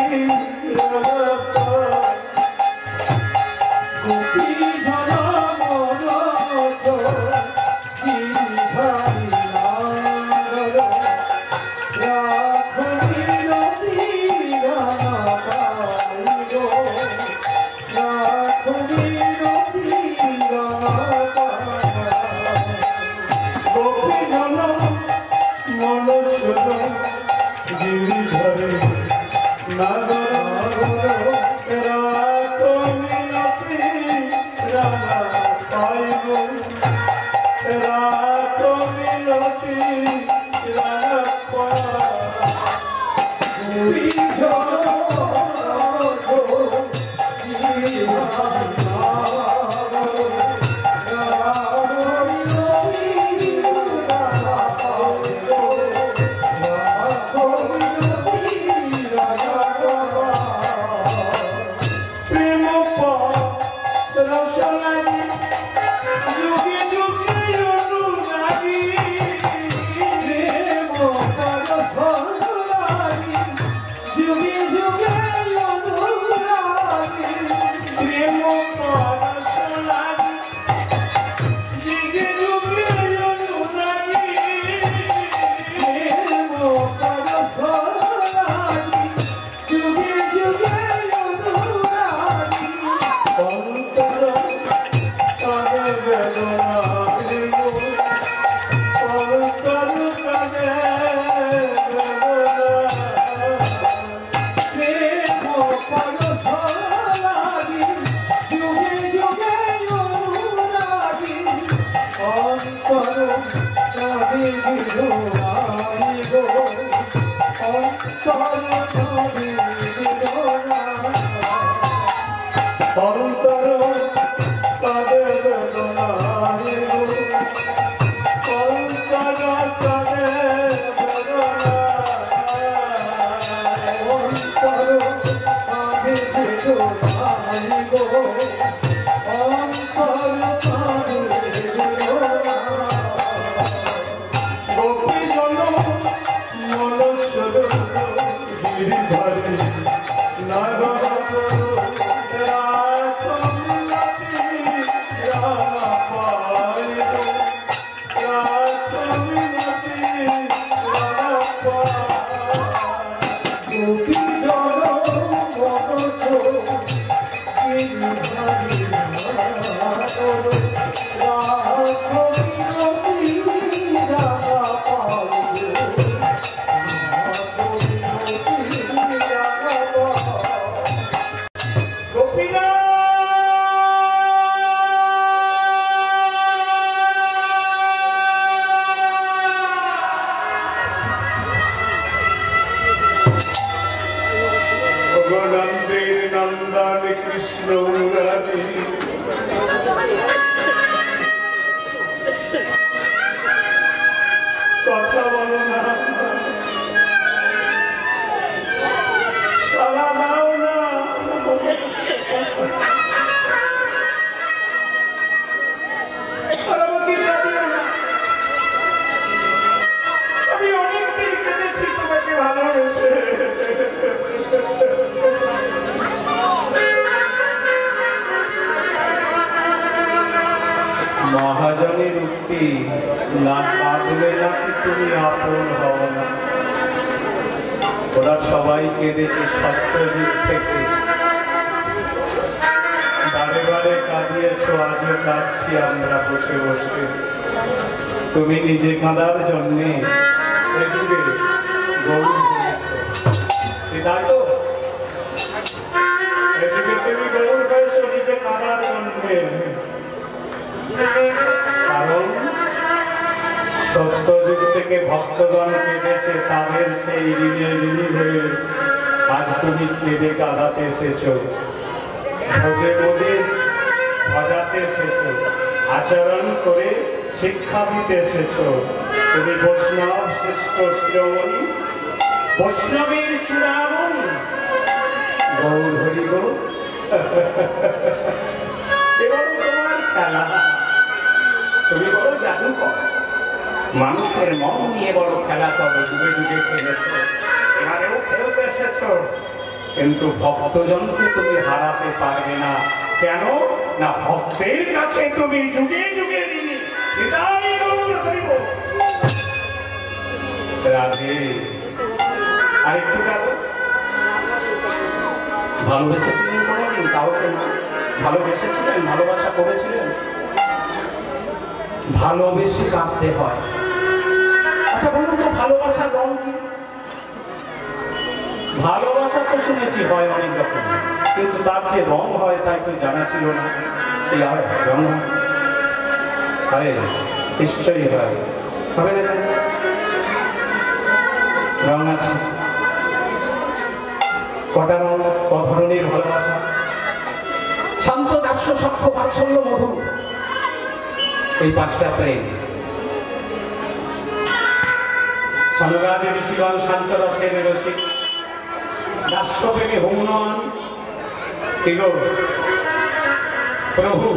গোপীজন মন চলো গিরিধারী নাগর। রাখো মিনতি অন্তর কথা বলো না, সালা দাও না। আমি অনেকদিন কেটেছি তোমাকে ভালোবেসে। মহাজনের উক্তি, না কাঁদলে নাকি তুমি আপন হও না। ওরা সবাই কেঁদেছে সত্যযুগ থেকে, বারে বারে কাঁদিয়েছ, আজও কাঁদছি আমরা বসে বসে। তুমি নিজে কাঁদার জন্যে এ যুগে গৌর হয়েছ, তাই তো? এ যুগে তুমি গৌর হয়েছ নিজে কাঁদার জন্যে। কারণ সত্যযুগ থেকে ভক্তগণ কেঁদেছে, তাদের সেই ঋণে ঋণী হয়ে আজ তুমি কেঁদে কাঁদাতে এসেছ, ভোজে ভোজে ভজাতে এসেছ, আচরণ করে শিক্ষা দিতে এসেছ। তুমি বৈষ্ণব শ্রেষ্ঠ শিরোমণি, বৈষ্ণবীর চূড়ামণি, গৌর হরি গো। এবার তোমার খেলা, তুমি বড় জাদু করো, মানুষের মন নিয়ে বড় খেলা করো, যুগে যুগে খেলেছ, এবারেও খেলতে এসেছ। কিন্তু ভক্তজনকে তুমি হারাতে পারবে না। কেন না, ভক্তের কাছে তুমি যুগে যুগে ঋণী। রাধে, আরেকটু কাঁদো। ভালোবেসেছিলেন কোনোদিন কাউকে? ভালোবেসেছিলেন, ভালোবাসা করেছিলেন? ভালোবেসে কাঁদতে হয়। আচ্ছা বলুন তো, ভালোবাসার রং কি? ভালোবাসা তো শুনেছি হয় অনেক রকম, কিন্তু তার যে রং হয় তাই তো জানা ছিল না। এই হয় রং হয়, নিশ্চয়ই হয়, হবে না? রং আছে কটা রং, ক ধরনের ভালোবাসা? শান্ত, দাস্য, সখ্য, বাৎসল্য, মধু, এই পাঁচটা প্রেম। সমগাদী ঋষিগণ শান্ত রসের রসিক, দাস্য প্রেমে হুমনন। কি গো প্রভু?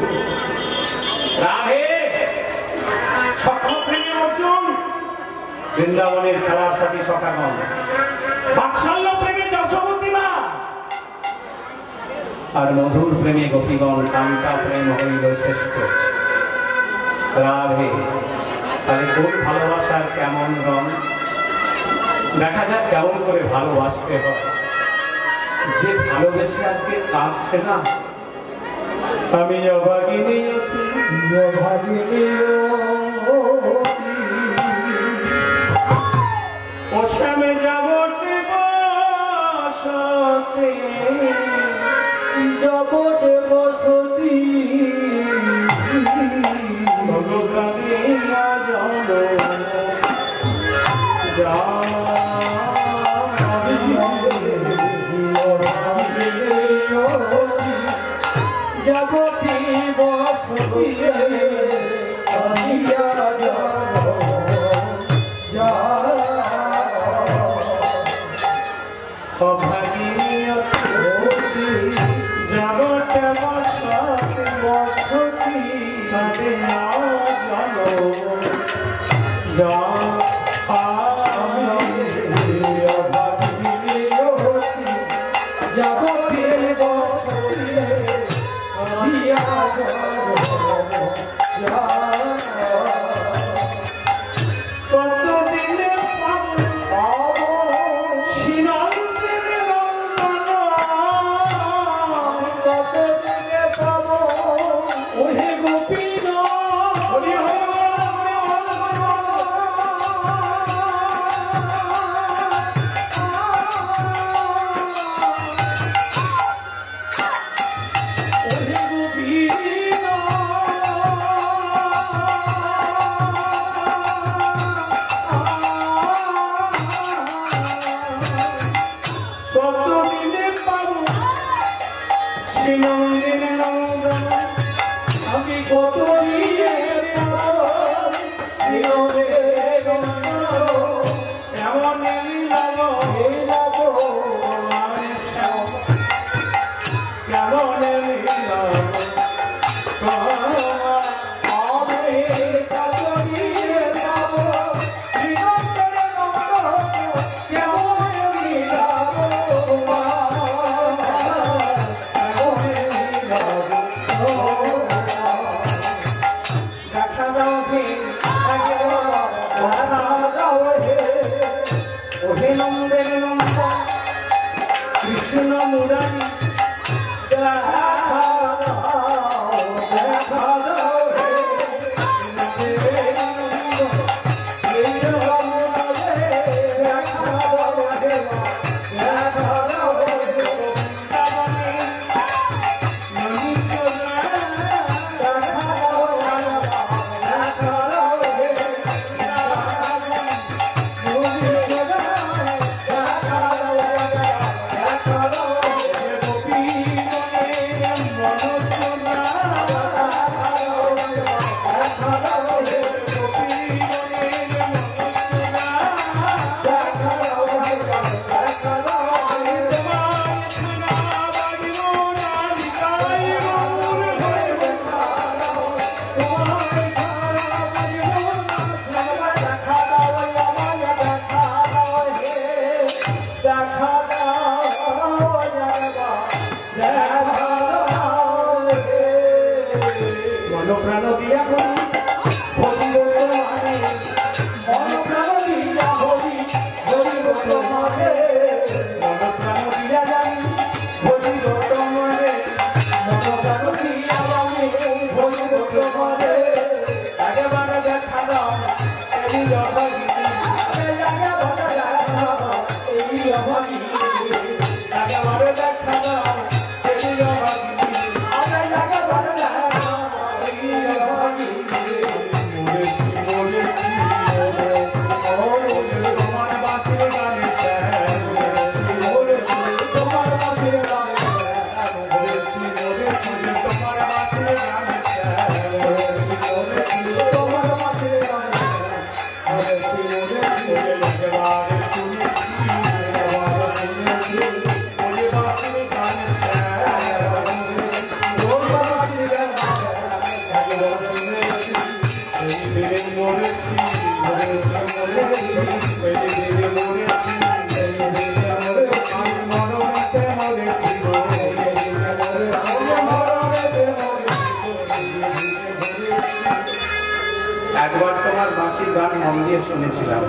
রাধে, সখ্য প্রেমে অর্জুন, বৃন্দাবনের খেলার সাথী সখাগণ। বাৎসল্য প্রেমে যশোবতী মা, আর মধুর প্রেমে গোপীগণ। কান্তা প্রেম হইল শ্রেষ্ঠ। রাধে, তাহলে কোন ভালোবাসার কেমন রং? দেখা যাক কেমন করে ভালোবাসতে হয়। যে ভালোবেসে আজকে কাঁদছে না, আমি অভাগিনী, ও শ্যামে যাবতে বসতে, যাবতে বসতি, ভগবানিয়া জানো যা যাবতি বসতি, আমিয়া জানো যা অভাগিনী যাবতে বসতি, বসতি তবে না জানো যা। কতদিনে পাবো ওহে গোপীন, একবার তোমার বাঁশির গান মন দিয়ে শুনেছিলাম,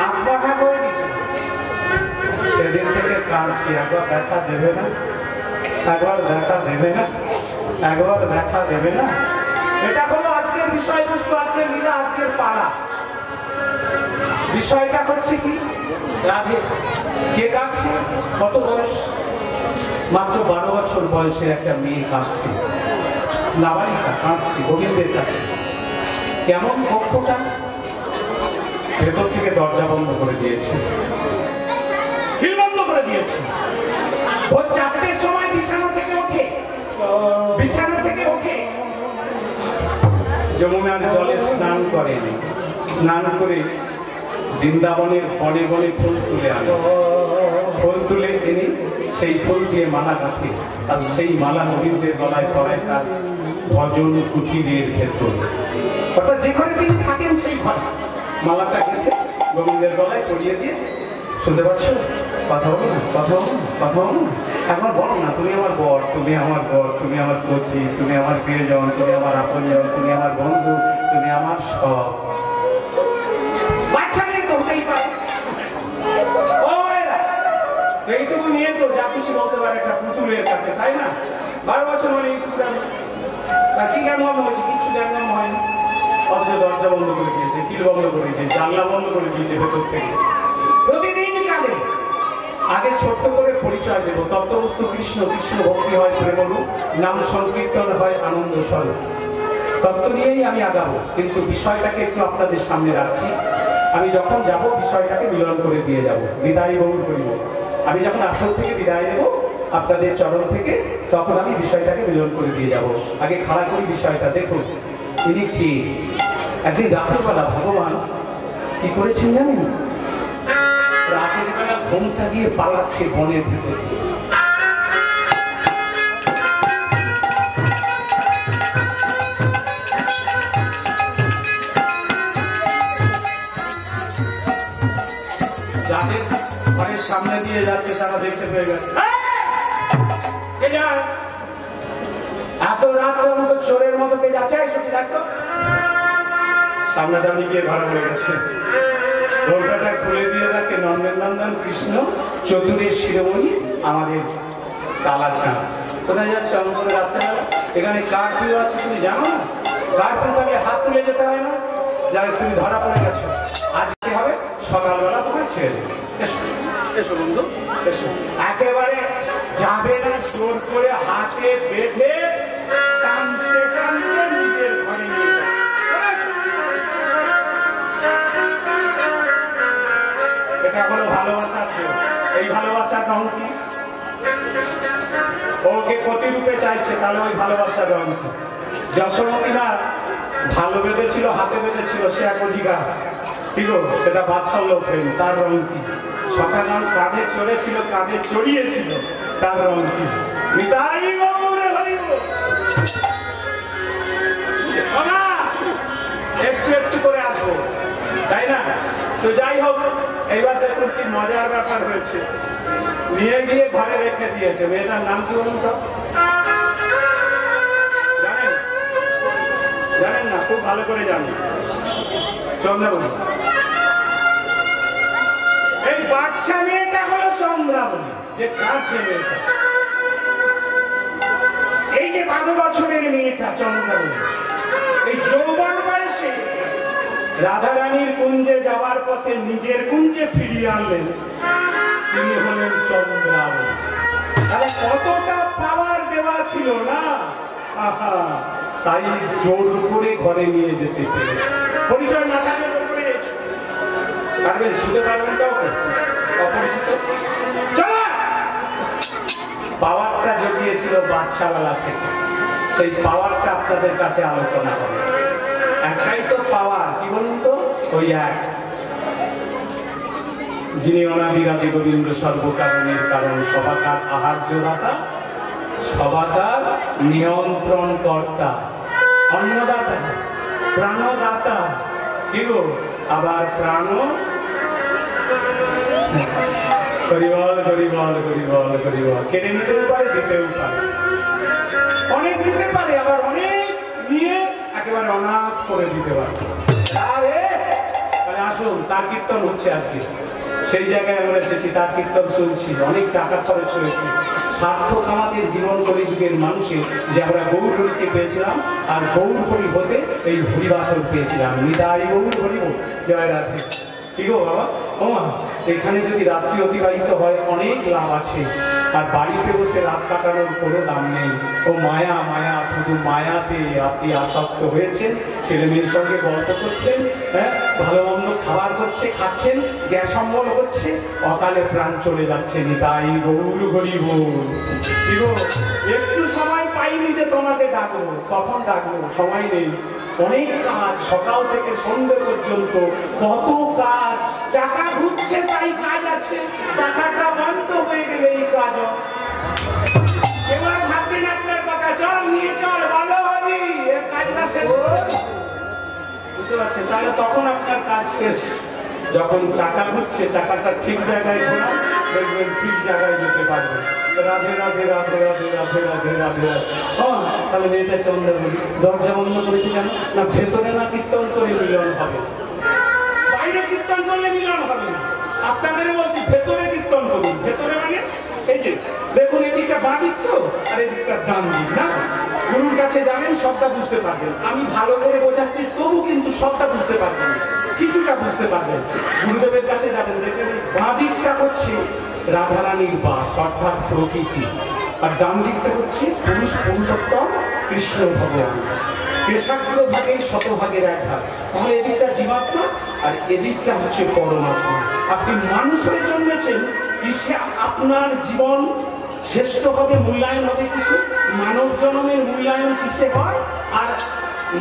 আত্মহারা হয়ে গেছে। সেদিন থেকে কাঁদছি, একবার দেখা দেবে না, একবার দেখা দেবে না, একবার দেখা দেবে না। এটা হলো আজকের বিষয়বস্তু, আজকের লীলা, আজকের পালা। বিষয়টা হচ্ছে কি, রাধে কে কাঁদছে, কত বয়স, মাত্র 12 বছর বয়সের একটা মেয়ে কাঁদছে, নাবালিকা কাঁদছে গোবিন্দের কাছে। কেমন কক্ষটা, ভেতর থেকে দরজা বন্ধ করে দিয়েছে, বন্ধ করে দিয়েছে। ভোর 4টের সময় বিছানা থেকে ওঠে, বিছানা থেকে ওঠে যমুনার জলে স্নান করেন, স্নান করে বৃন্দাবনের বনে বনে ফুল তুলে আনে, ফুল তুলে এনে সেই ফুল দিয়ে মালা গাঁথে, আর সেই মালা গোবিন্দের গলায় পরায় তার ভজন কুটিরের ভেতর, অর্থাৎ যেখানে তিনি থাকেন সেই ঘরে মালাটা গেঁথে গোবিন্দের গলায় পরিয়ে দিয়ে। শুনতে পাচ্ছ? কথা বলো না, কথা বলো না, কথা বলো না, একবার বলো না, তুমি আমার বর, তুমি আমার বর, তুমি আমার পতি, তুমি আমার প্রিয়জন, তুমি আমার আপনজন, তুমি আমার বন্ধু, তুমি আমার সব। বাচ্চা মেয়ে তো হতেই পারে, এইটুকু নিয়ে তো যা খুশি বলতে পারে একটা পুতুলের কাছে, তাই না? 12 বছর মানে কি কেন হয়েছে, কিচ্ছু জানলাম হয়নি, অথচ দরজা বন্ধ করে দিয়েছে, কিল বন্ধ করে দিয়েছে, জানলা বন্ধ করে দিয়েছে ভেতর থেকে। প্রতিদিন কাঁদে। আগে ছোট্ট করে পরিচয় দেব, তত্ত্ববস্তু কৃষ্ণ, কৃষ্ণ ভক্তি হয় প্রেমরূপ, নাম সংকীর্তন হয় আনন্দ স্বরূপ। তত্ত্ব নিয়েই আমি আগাবো, কিন্তু বিষয়টাকে একটু আপনাদের সামনে রাখছি। আমি যখন যাব বিষয়টাকে মিলন করে দিয়ে যাব, বিদায় বহুল করিব। আমি যখন আসল থেকে বিদায় নেব আপনাদের চরণ থেকে, তখন আমি বিষয়টাকে মিলন করে দিয়ে যাব। আগে খাড়া করি বিষয়টা, দেখুন ইনি কি। একদিন রাতের বেলা ভগবান কি করেছেন জানেন? রাতের বেলা ঘোমটা দিয়ে পালাচ্ছে বনের ভিতরে। যাদের ঘরের সামনে দিয়ে যাচ্ছে তারা দেখতে পেয়ে গেছে, কে যায় এত রাতের মতো চোরের মতো, কে যাচ্ছে সত্যি দেখতো। সামনাসামনি গিয়ে ধরা পড়ে গেছে, ঘোমটাটা খুলে দিয়ে দেখে নন্দন নন্দন কৃষ্ণ, চতুরের শিরোমণি আমাদের কালাচাঁদ। কোথায় যাচ্ছে অমন করে রাত্রেবেলা? এখানে কারফিউ আছে তুমি জানো না? কারফিউ তাহলে হাত তুলে যেতে হয় না, যাবে তুমি ধরা পড়ে গেছো। আজকে হবে সকালবেলা তোমার ছেড়ে দেবে, এসো এসো বন্ধু এসো। একেবারে যাবে না, জোর করে হাতে বেঁধে টানতে টানতে নিজের ঘরে নিয়ে যাবে। এটা হলো ভালোবাসার জোর। এই ভালোবাসার রং কি? ওকে প্রতিরূপে চাইছে, তাহলে ওই ভালোবাসার রং কি? যশোমতীরা ভালো বেঁধেছিল, হাতে বেঁধেছিল, সে এক অধিকার ছিল, সেটা বাৎসল্য প্রেম, তার রং কি? সকালাম কাঁধে চড়েছিল, কাঁধে চড়িয়েছিল, তার রং কি? নিতাই গৌরে হরিব। একটু একটু করে আসবো, তাই না? তো যাই হোক, এইবার দেখুন কি মজার ব্যাপার হয়েছে। নিয়ে গিয়ে ঘরে রেখে দিয়েছে। মেয়েটার নাম কি বলুন তো? জানেন? জানেন না? খুব ভালো করে জানেন, চন্দ্রাবলী। এই বাচ্চা মেয়েটা হলো চন্দ্রাবলী, যে কাছে মেয়েটা। এই যে 12 বছরের মেয়েটা চন্দ্রাবলী, এই যৌবন বয়সে রাধারানীর কুঞ্জে যাওয়ার পথে নিজের কুঞ্জে ফিরিয়ে আনলেন, তিনি হলেন চন্দ্রাবতী। তাহলে কতটা পাওয়ার দেওয়া ছিল না, তাই জোর করে ঘরে নিয়ে যেতে পেরেছে। পরিচয় না থাকলে জোর করে পারবেন, ছুতে পারবেন কাউকে অপরিচিত? চলো, পাওয়ারটা জগিয়েছিল বাদশাহওয়ালা থেকে, সেই পাওয়ারটা আপনাদের কাছে আলোচনা করে। একটাই তো পাওয়ার, কি বলুন তো? ওই এক, যিনি অনাদিরাদি গোবিন্দ সর্বকারণের কারণ, সবাকার আহার্যদাতা, সবাকার নিয়ন্ত্রণ কর্তা, অন্নদাতা, প্রাণদাতা, কি গো? আবার প্রাণ গরিবল গরিবল গরিবল গরিবল, কেড়ে নিতেও পারে, দিতেও পারে, অনেক দিতে পারে, আবার অনেক নিয়ে একেবারে অনাথ করে দিতে পারে। আসুন, তার কীর্তন হচ্ছে আজকে, সেই জায়গায় আমরা এসেছি, তার কীর্তন শুনছি, অনেক টাকা খরচ হয়েছে। সার্থক আমাদের জীবন কলিযুগের মানুষের যে আমরা গৌর হরিকে পেয়েছিলাম, আর গৌর হরি হতে এই হরিবাসন পেয়েছিলাম। নিতাই গৌর হরিব, জয় রাধে। কি গো বাবা, ও মা, এখানে যদি রাত্রি অতিবাহিত হয় অনেক লাভ আছে, আর বাড়িতে বসে রাত কাটানোর কোনো দাম নেই। ও মায়া, মায়া, শুধু মায়াতে আপনি আসক্ত হয়েছেন, ছেলে মেয়ের সঙ্গে গল্প করছেন, হ্যাঁ, ভালো মন্দ খাবার করছে, খাচ্ছেন, গ্যাস অম্বল হচ্ছে, অকালে প্রাণ চলে যাচ্ছে। নিতাই গৌর হরিব। কি গো, একটু সময় পাইনি যে তোমাকে ডাকবো, কখন ডাকবো, সময় নেই, অনেক কাজ, সকাল থেকে সন্ধ্যে পর্যন্ত কত কাজ, চাকা ঘুরছে তাই কাজ আছে, চাকাটা বন্ধ হয়ে গেলে এই কাজ। এবার ভাববেন আপনার কথা, চল নিয়ে চল, ভালো হবি, এর কাজটা শেষ, বুঝতে পারছেন? তাহলে তখন আপনার কাজ শেষ। যখন চাকা ঘুরছে, চাকাটা ঠিক জায়গায় ঘোরা, দেখবেন ঠিক জায়গায় যেতে পারবেন। রাধে রাধে রাধে রাধে রাধে রাধে রাধে রাধে। হ্যাঁ, তাহলে মেয়েটা চন্দ্রবতী দরজা বন্ধ করেছে কেন? না, ভেতরে না কীর্তন করে মিলন হবে, বাইরে কীর্তন করলে মিলন হবে না। আপনাদের বলছি ভেতরে কীর্তন করুন। ভেতরে মানে এই যে দেখুন, এদিকটা বাঁ দিক তো, আর এদিকটা ডান দিক না। গুরুর কাছে যাবেন, সবটা বুঝতে পারবেন। আমি ভালো করে বোঝাচ্ছি, তবু কিন্তু সবটা বুঝতে পারবেন, কিছুটা বুঝতে পারবেন। গুরুদেবের কাছে যাবেন, দেখবেন বাঁ দিকটা হচ্ছে রাধারানীর বাস, অর্থাৎ প্রকৃতি, আর ডান দিকটা হচ্ছে পুরুষ পুরুষোত্তম কৃষ্ণ ভগবান। কেশাগ্র ভাগে শতভাগের এক ভাগ। তাহলে এদিকটা জীবাত্মা আর এদিকটা হচ্ছে পরমাত্মা। আপনি মানুষ হয়ে জন্মেছেন, কিসে আপনার জীবন শ্রেষ্ঠ হবে, মূল্যায়ন হবে কিসে? মানব জন্মের মূল্যায়ন কিসে হয়? আর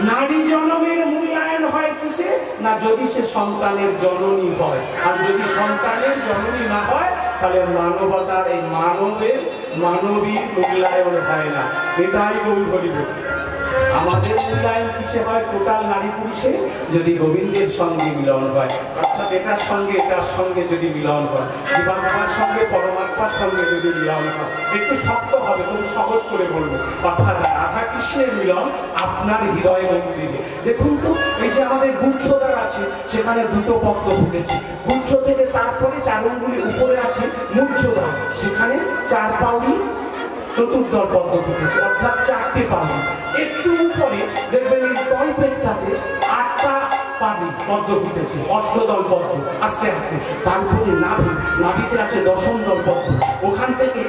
নারী জন্মের মূল্যায়ন হয় কিসে? না, যদি সে সন্তানের জননী হয়। আর যদি সন্তানের জননী না হয়, তাহলে মানবতার, এই মানবের মানবীর মূল্যায়ন হয় না। এটাই গৌর হরিব। আমাদের মূল্যায়ন কিসে হয়? টোটাল নারী পুরুষে যদি গোবিন্দের সঙ্গে মিলন হয়, অর্থাৎ এটার সঙ্গে যদি মিলন হয়, জীবাত্মার সঙ্গে পরমাত্মার সঙ্গে যদি মিলন হয়, একটু শক্ত হবে, তবু সহজ করে বলবো। অর্থাৎ রাধা কৃষ্ণের মিলন আপনার হৃদয় মন্দিরে। দেখুন তো, এই যে আমাদের গুচ্ছদ্বার আছে, সেখানে দুটো পদ্ম ফুটেছে। গুচ্ছ থেকে তারপরে চার আঙ্গুলি উপরে আছে মূর্ছদ্বার, সেখানে চার পাউলি চতুর্দল পদ্ম ফুটেছে, অর্থাৎ চারটে পাবি। একটু উপরে দেখবেন এই তলপেটটাতে 8টা পাবি পদ্ম ফুটেছে, অষ্টদল পদ্ম। আস্তে আস্তে তারপরে নাভিতে আছে 10ম দল পদ্ম। ওখান থেকে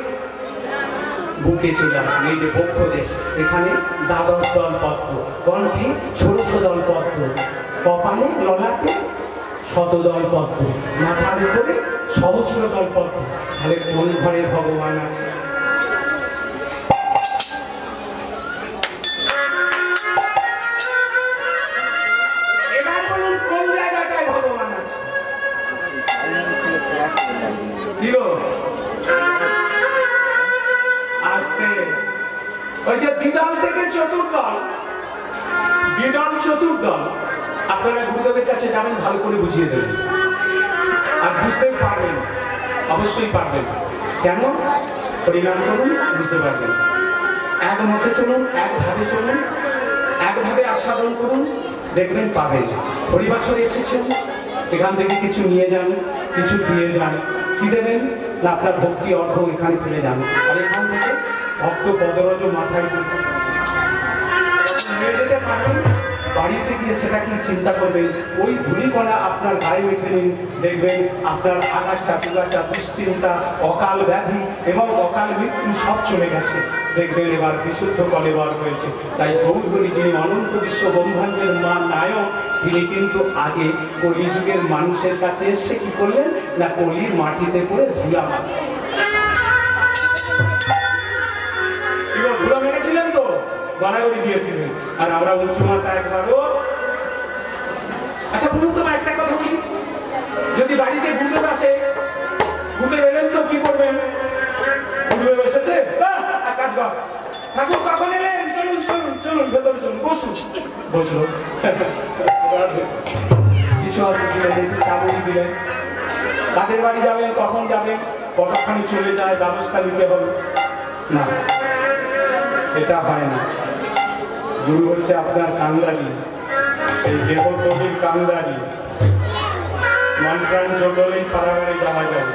বুকে চলে আসবে এই যে বক্ষদেশ, এখানে 12 দল পদ্ম, কণ্ঠে 16 দল পদ্ম, কপালে ললাটে 100 দল পদ্ম, মাথার উপরে 100 দল পদ্ম। তাহলে কোন ঘরে ভগবান আছে? ওই যে বিদল থেকে চতুর্দল, বিদল চতুর্দল, আপনারা গুরুদেবের কাছে যাবেন, ভালো করে বুঝিয়ে দেবেন, আর বুঝতে পারবেন, অবশ্যই পারবেন। কেন? পরিণাম করুন, বুঝতে পারবেন। এক মতে চলুন, একভাবে চলুন, একভাবে আস্বাদন করুন, দেখবেন পাবেন। হরিবাসরে এসেছেন, এখান থেকে কিছু নিয়ে যান, কিছু দিয়ে যান। কি দেবেন? না, আপনার ভক্তি অর্ঘ এখানে ফেলে যান, আর এখান থেকে ভক্ত পদরজ মাথায় নিয়ে যেতে পারবেন। বাড়িতে গিয়ে সেটা কি চিন্তা করবেন, ওই ধূলিকণা আপনার গায়ে উঠে নিন, দেখবেন আপনার আগাছা পুগাছা দুশ্চিন্তা অকাল ব্যাধি এবং অকাল মৃত্যু সব চলে গেছে, দেখবেন এবার বিশুদ্ধ কলেবর হয়েছে। তাই গৌরী যিনি অনন্ত বিশ্ব ব্রহ্মাণ্ডের মা নায়ক, তিনি কিন্তু আগে কলিযুগের মানুষের কাছে এসে কি করলেন না কলির মাটিতে করে ধুলা মাখা ধুলা মেখেছিলেন তো গড়াগড়ি দিয়েছিলেন। আর আমরা উঁচু মাথা একবারও। আচ্ছা বলুন তো একটা কথা বলি, যদি বাড়িতে ভূতের আসে, ভূতে এলেন তো কি করবেন? ভূতে এসেছে কাজ কর ঠাকুর কখন এলেন, চলুন চলুন চলুন ভেতরে চলুন, বসুন। বসলো কিছু দিলেন, একটু চাবুক দিলেন, কাদের বাড়ি যাবেন, কখন যাবেন, কতক্ষণ চলে যায় ব্যবস্থা নিতে হবে না, এটা হয় না। গুরু হচ্ছে আপনার কান্দারি, এই দেবতলির কান্দারি, মন প্রাণ জগলেই পাড়াগাড়ি যাওয়া যাবে।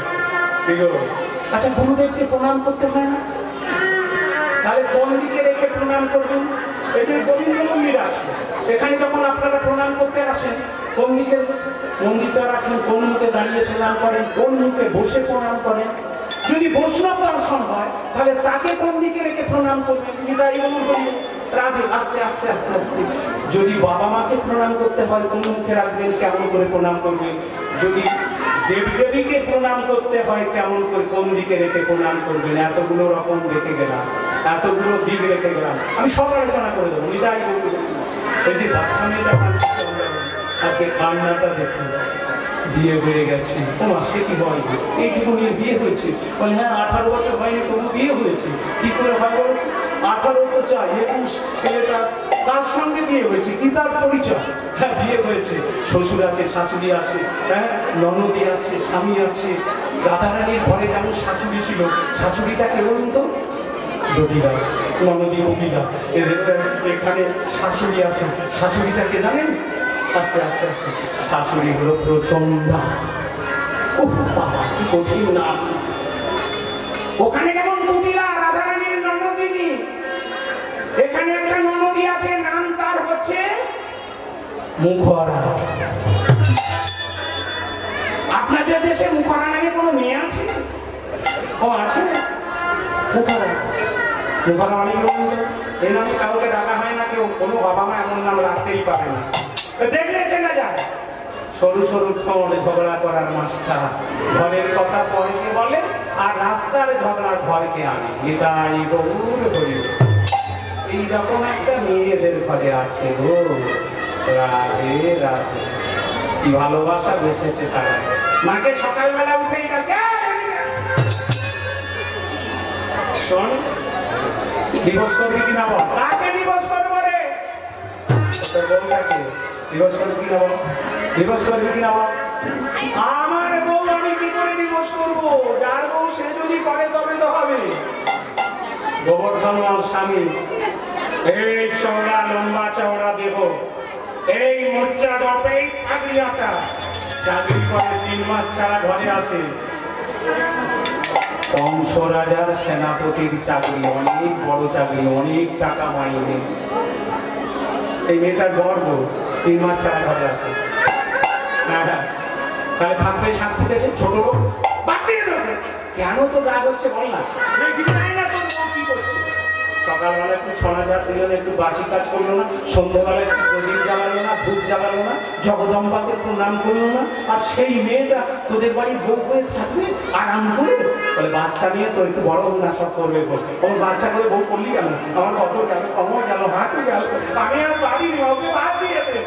আচ্ছা গুরুদেবকে প্রণাম করতে হয় না? তাহলে কোন দিকে রেখে প্রণাম করবেন? এখানে গোবিন্দ মন্দির আছে, এখানে যখন আপনারা প্রণাম করতে আসেন কোন দিকে মন্দিরটা রাখেন, কোন মুখে দাঁড়িয়ে প্রণাম করেন, কোন মুখে বসে প্রণাম করেন? যদি বৈষ্ণব দর্শন হয় তাহলে তাকে কোন দিকে রেখে প্রণাম করবেন? রাধে আস্তে আস্তে আস্তে আস্তে। যদি বাবা মাকে প্রণাম করতে হয় কোন মুখে রাখবেন, কেমন করে প্রণাম করবেন? যদি দেবদেবীকে প্রণাম করতে হয় কেমন করে, কোন দিকে রেখে প্রণাম করবেন? এতগুলো রকম রেখে গেলাম, এতগুলো দিক রেখে গেলাম, আমি সব আলোচনা করে দেবো। নিতাই এই যে বাচ্চা মেয়েটা আজকে কান্নাটা দেখুন, বিয়ে হয়ে গেছে, তোমার সে কি হয়, এইটুকু নিয়ে বিয়ে হয়েছে, বলে হ্যাঁ 18 বছর হয়নি তবু বিয়ে হয়েছে। কি করে হয় বলো? 18 তো চাই, 21 ছেলেটা তার সঙ্গে বিয়ে হয়েছে, কি তার পরিচয়? হ্যাঁ বিয়ে হয়েছে, শ্বশুর আছে, শাশুড়ি আছে, হ্যাঁ ননদি আছে, স্বামী আছে। রাধারানীর ঘরে যেমন শাশুড়ি ছিল, শাশুড়িটা কে বলুন তো? জটিলা, ননদী জটিলা। এখানে শাশুড়ি আছে, শাশুড়িটাকে জানেন? আস্তে আস্তে আস্তে শাশুড়ি হলো প্রচন্ডা। কি কঠিন নাম! ওখানে যেমন জটিলা রাধারানীর ননদিনী, এখানে একটা ননদী আছে, নাম তার হচ্ছে মুখরা। আপনাদের দেশে মুখরা নামে কোনো মেয়ে আছে? ও আছে মুখরা। মুখরা অনেক এই নামে কাউকে ডাকা হয় না, কেউ কোনো বাবা মা এমন নাম রাখতেই পারে না। দেখলে চেনা যায়, সরু সরু ঠোঁট, ঝগড়া করার মাস্টার, ঘরের কথা পরকে বলে আর রাস্তার ঝগড়া ঘরকে আনে। নিতাই গৌর হরি। এইরকম একটা মেয়েদের ঘরে আছে গো। রাধে রাধে, কি ভালোবাসা বেসেছে তারা। মাকে সকালবেলা উঠেই গেছে, শোন দিবস করবি কিনা বল। কাকে দিবস করবো রে? বউটাকে দিবস করবি কিনা বল, দিবস করবি কিনা বল। আমার বউ আমি কি করে দিবস করবো? যার বউ সে যদি করে তবে তো হবে। গোবর্ধন স্বামী এই চওড়া লম্বা চওড়া দেব, এই মোর্চা দপে আগলিয়াটা চাকরি করে 3 মাস ছাড়া ঘরে আসে। কংস রাজার সেনাপতির চাকরি, অনেক বড় চাকরি, অনেক টাকা মাইনে। এই মেয়েটার গর্ব, 3 মাস ছাড়া ঘরে আসে। তাহলে ভাববে সাত ফুটেছে ছোট লোক, বাদ দিয়ে দেবে। কেন তো রাগ হচ্ছে বল না? কি করছে? সকালবেলা একটু 6000 দিলেন, একটু বাসি কাজ করলো না, সন্ধ্যাবেলা একটু প্রদীপ জ্বালালো না, ধূপ জ্বালালো না, জগদম্বাকে প্রণাম করলো না। আর সেই মেয়েটা তোদের বাড়ির বউ হয়ে থাকবে আরাম করে। বলে বাচ্চা নিয়ে তো একটু বড় না সব করবে বল। আমার বাচ্চা করে বউ করলি কেন? আমার কত গেল, কমর গেল, হাঁটু গেল, আমি আর বাড়ি ওকে বাদ দিয়ে দেবে।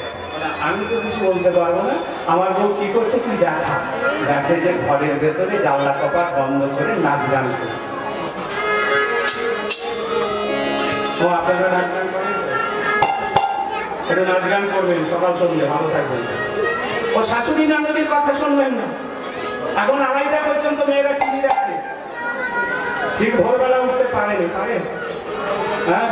আমি তো কিছু বলতে পারবো না। আমার বউ কি করছে তুই দেখা। দেখে যে ঘরের ভেতরে জানলা কপাট বন্ধ করে নাচ গান করে। ও আপনারা নাচ গান করেন? একটু নাচ গান করবেন সকাল সন্ধ্যে, ভালো থাকবেন। ও শাশুড়ি ননদির কথা শুনবেন না। এখন 2:30 পর্যন্ত মেয়েরা টিভি দেখে, ঠিক ভোরবেলা উঠতে পারেনি। পারে? হ্যাঁ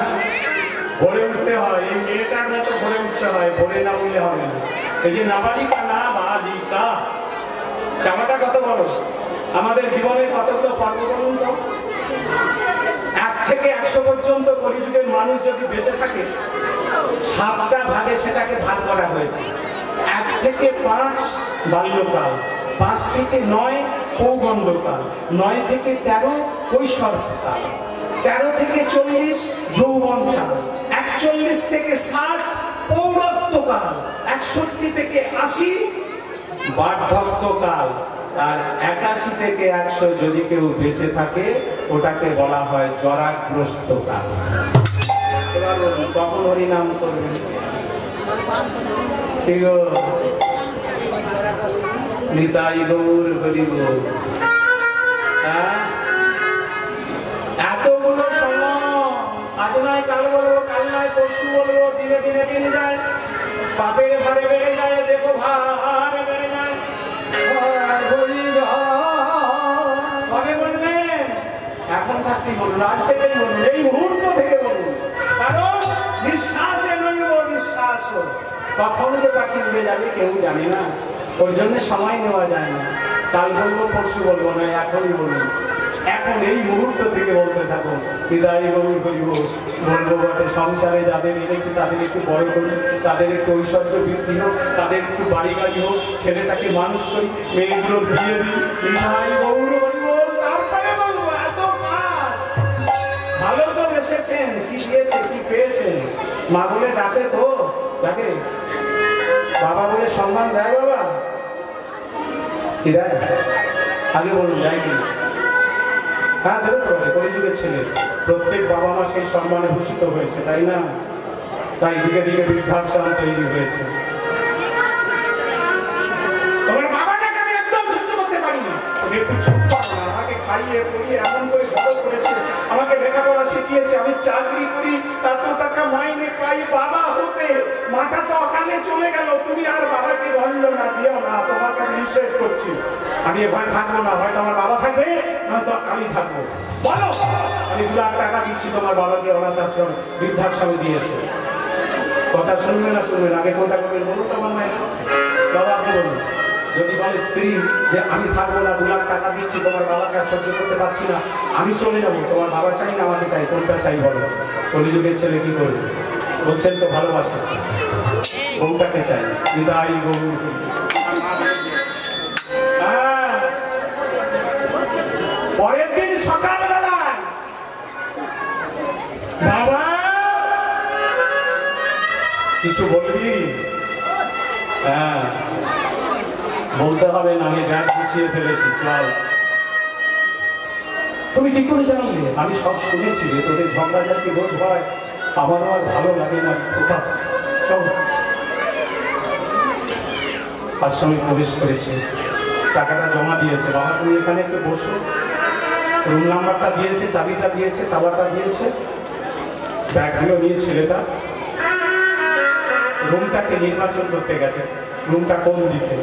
ভোরে উঠতে হয়, এই মেয়েটার মতো ভোরে উঠতে হয়, ভোরে না উঠলে হবে না। এই যে নাবালিকা, না বালিকা, জামাটা কত বড়। আমাদের জীবনের কতগুলো পর্ব বলুন তো। 1 থেকে 100 পর্যন্ত কলিযুগের মানুষ যদি বেঁচে থাকে 7টা ভাগে সেটাকে ভাগ করা হয়েছে। 1 থেকে 5 বাল্যকাল, 5 থেকে 9 পৌগণ্ডকাল, 9 থেকে 13 কৈশোরকাল, 13 থেকে 40 যৌবনকাল, 41 থেকে 60 পৌরত্বকাল, 61 থেকে 80 বার্ধক্যকাল, আর 81 থেকে 100 যদি কেউ বেঁচে থাকে ওটাকে বলা হয় জরাগ্রস্ত কাল। এবার কখন হরিনাম করবেন? নিতাই গৌর হরি বল। এতগুলো সময় আজ নয় কাল বলবো, কাল নয় পরশু বলবো, দিনে দিনে দিন যায়, পাপের ভারে বেড়ে যায়, দেখো ভার বেড়ে যায়। কবে বলবেন? এখন থাকতেই বলুন, আজ থেকেই বলুন, এই মুহূর্ত থেকে বলুন, কারণ নিঃশ্বাসে নইব নিঃশ্বাস কখন যে পাখি উড়ে যাবে কেউ জানে না, ওর জন্য সময় নেওয়া যায় না। কাল বলবো পরশু বলবো না, এখনই বলুন, এখন এই মুহূর্ত থেকে বলতে থাকুন। বিদায় গৌর করিব বলবো বটে, সংসারে যাদের এনেছি তাদের একটু বড় করি, তাদের একটু ঐশ্বর্য বৃদ্ধি হোক, তাদের একটু বাড়ি গাড়ি হোক, ছেলেটাকে মানুষ করি, মেয়েগুলোর বিয়ে দিই, বিদায় গৌর করিব। তারপরে বলবো এত কাজ। ভালো তো এসেছেন, কি দিয়েছে কি পেয়েছেন? মা বলে ডাকে তো, ডাকে বাবা বলে সম্মান দেয়, বাবা কি দেয়? আগে বলুন দেয় কি? হ্যাঁ দেবে তো, কলিযুগের ছেলে, প্রত্যেক বাবা মা সেই সম্মানে ভূষিত হয়েছে, তাই না? তাই দিকে দিকে বৃদ্ধাশ্রম তৈরি হয়েছে। তোমার বাবাটাকে আমি একদম সহ্য করতে পারি না, একটু চুপ পাবো না, আমাকে খাইয়ে পড়িয়ে এমন করে বড় করেছে, আমাকে লেখাপড়া শিখিয়েছে, আমি চাকরি করি, এত টাকা মাইনে পাই, বাবা হতে মাথা তো অকালে চলে গেল, তুমি আর বাবাকে বঞ্জনা দিও না, তোমাকে আমি বিশ্বাস করছি। আমি এবার থাকবো না, হয়তো আমার বাবা থাকবে, নয়তো আমি থাকবো। বলো, আমি 2 লাখ টাকা দিচ্ছি তোমার বাবাকে অনাথ আশ্রম বৃদ্ধাশ্রমে দিয়েছে, কথা শুনবে না শুনবেন? আগে কোনটা করবেন বলুন তোমার মায়ের বাবা, আপনি বলুন। যদি বলে স্ত্রী যে আমি থাকবো না, 2 লাখ টাকা দিচ্ছি তোমার বাবাকে সহ্য করতে পারছি না, আমি চলে যাবো, তোমার বাবা চাই না আমাকে চাই, কোনটা চাই বলো? কলিযুগের ছেলে কি করবে? বলছেন তো ভালোবাসা, বউটাকে চাই। বিদায় গৌর। পরের দিন সকালবেলায় বাবা কিছু বলবি? হ্যাঁ বলতে হবে না, আমি ব্যাগ গুছিয়ে ফেলেছি, চল। তুমি কি করে জানলে? আমি সব শুনেছি রে, তোদের ঝগড়াঝাটি রোজ হয়, আমারও আর ভালো লাগে না, কোথা চল। আশ্রমে প্রবেশ করেছে, টাকাটা জমা দিয়েছে, বাবা তুমি এখানে একটু বসো, রুম নাম্বারটা দিয়েছে, চাবিটা দিয়েছে, তালাটা দিয়েছে, ব্যাগগুলো নিয়ে ছেলেটা রুমটাকে নির্বাচন করতে গেছে, রুমটা কোন দিকে।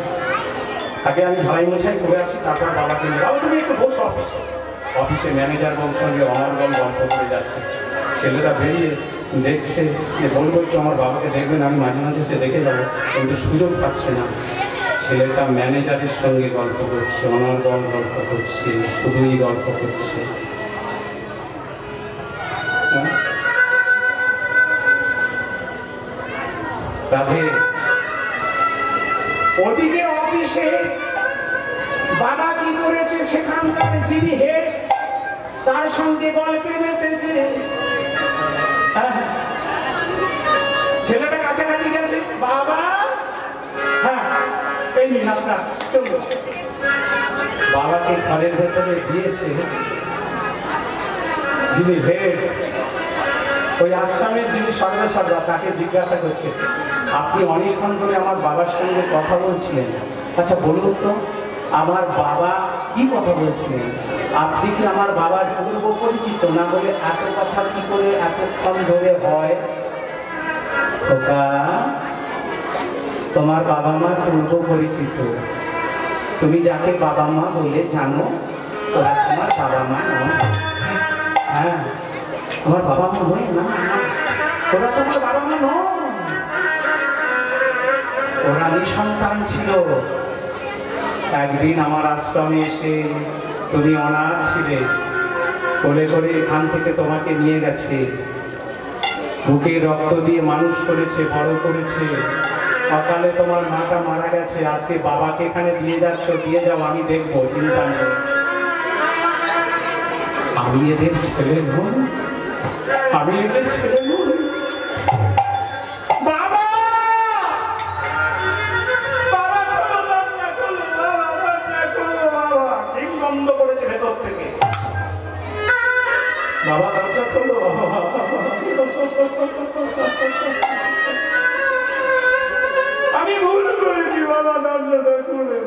আগে আমি ঝাড়াই মোছাই করে আসি, তারপর বাবাকে নিয়ে, বাবা তুমি একটু বসো অফিসে। অফিসে ম্যানেজার বাবুর সঙ্গে অনর্গল গল্প করে যাচ্ছে, ছেলেরা বেরিয়ে দেখছে যে বলবো একটু আমার বাবাকে দেখবেন, আমি মাঝে মাঝে সে দেখে যাবো, কিন্তু সুযোগ পাচ্ছে না। ছেলেটা ম্যানেজারের সঙ্গে গল্প করছে, অনর্গল গল্প করছে, শুধুই গল্প করছে। ওদিকে অফিসে বাবা কি করেছে, সেখানকার যিনি হেড তার সঙ্গে গল্পে মেতেছে। ছেলেটা কাছাকাছি গেছে, বাবা হ্যাঁ এই নিন আপনার, চলুন। বাবাকে ঘরের ভেতরে দিয়েছে যিনি হেড, ওই আশ্রমের যিনি সর্বেসর্বা, তাকে জিজ্ঞাসা করছে, আপনি অনেকক্ষণ ধরে আমার বাবার সঙ্গে কথা বলছিলেন, আচ্ছা বলুন তো আমার বাবা কি কথা বলছিলেন? আপনি কি আমার বাবার পূর্ব পরিচিত? না বলে এত কথা কি করে এতক্ষণ ধরে হয়? খোকা, তোমার বাবা মা পূর্ব পরিচিত, তুমি যাকে বাবা মা বলে জানো ওরা তোমার বাবা মা নয়। হ্যাঁ তোমার বাবা মা নয়, না ওরা তোমার বাবা মা নয়, ওরা নিঃসন্তান ছিল। একদিন আমার আশ্রমে এসে তুমি অনাথ ছিলে, কোলে করে এখান থেকে তোমাকে নিয়ে গেছে, বুকে রক্ত দিয়ে মানুষ করেছে, বড় করেছে। অকালে তোমার মাটা মারা গেছে, আজকে বাবাকে এখানে দিয়ে যাচ্ছ, দিয়ে যাও, আমি দেখবো, চিন্তা নেই। আমি এদের ছেলে নই, আমি এদের ছেলে নই। বাবা, বাবা খোলো, দরজা খোলো, বাবা দরজা খোলো, বাবা। ঠিক বন্ধ করেছে ভেতর থেকে। বাবা দরজা খোলো। আমি ভুল করেছি বাবা, দরজাটা খুলে।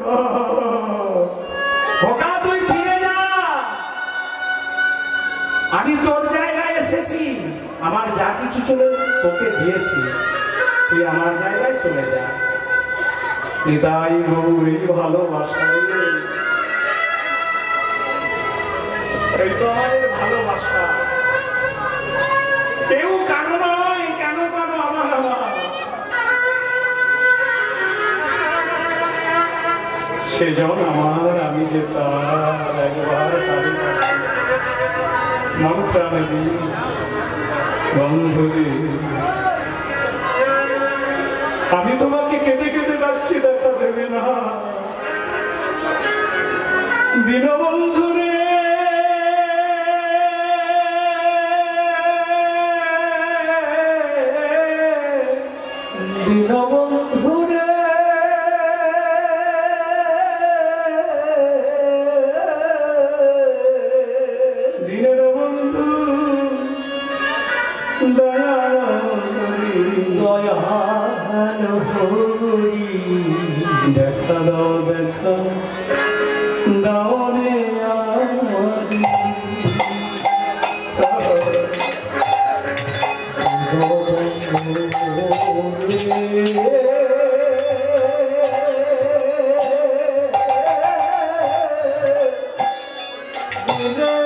ওকা তুই ফিরে যা, আমি তোর জায়গায় এসেছি। আমার যা কিছু চলে তোকে দিয়েছি, তুই আমার জায়গায় চলে যা। নিতাই গৌরী ভালোবাসা, এই তো আমাদের ভালোবাসা। কেউ কারো নয়, কেন কেন আমার আমার। সেজন আমার, আমি যে তার একবার তাদের মন প্রাণে বন্ধুরে। আমি তোমাকে কেঁদে কেঁদে ডাকছি, দেখা দেবে না দীনবন্ধু রে। দীনবন্ধু রে, দীনের বন্ধু দয়াল হরি, দয়াল হরি। দেখা দাও, দেখা দাও রে আমারি। No.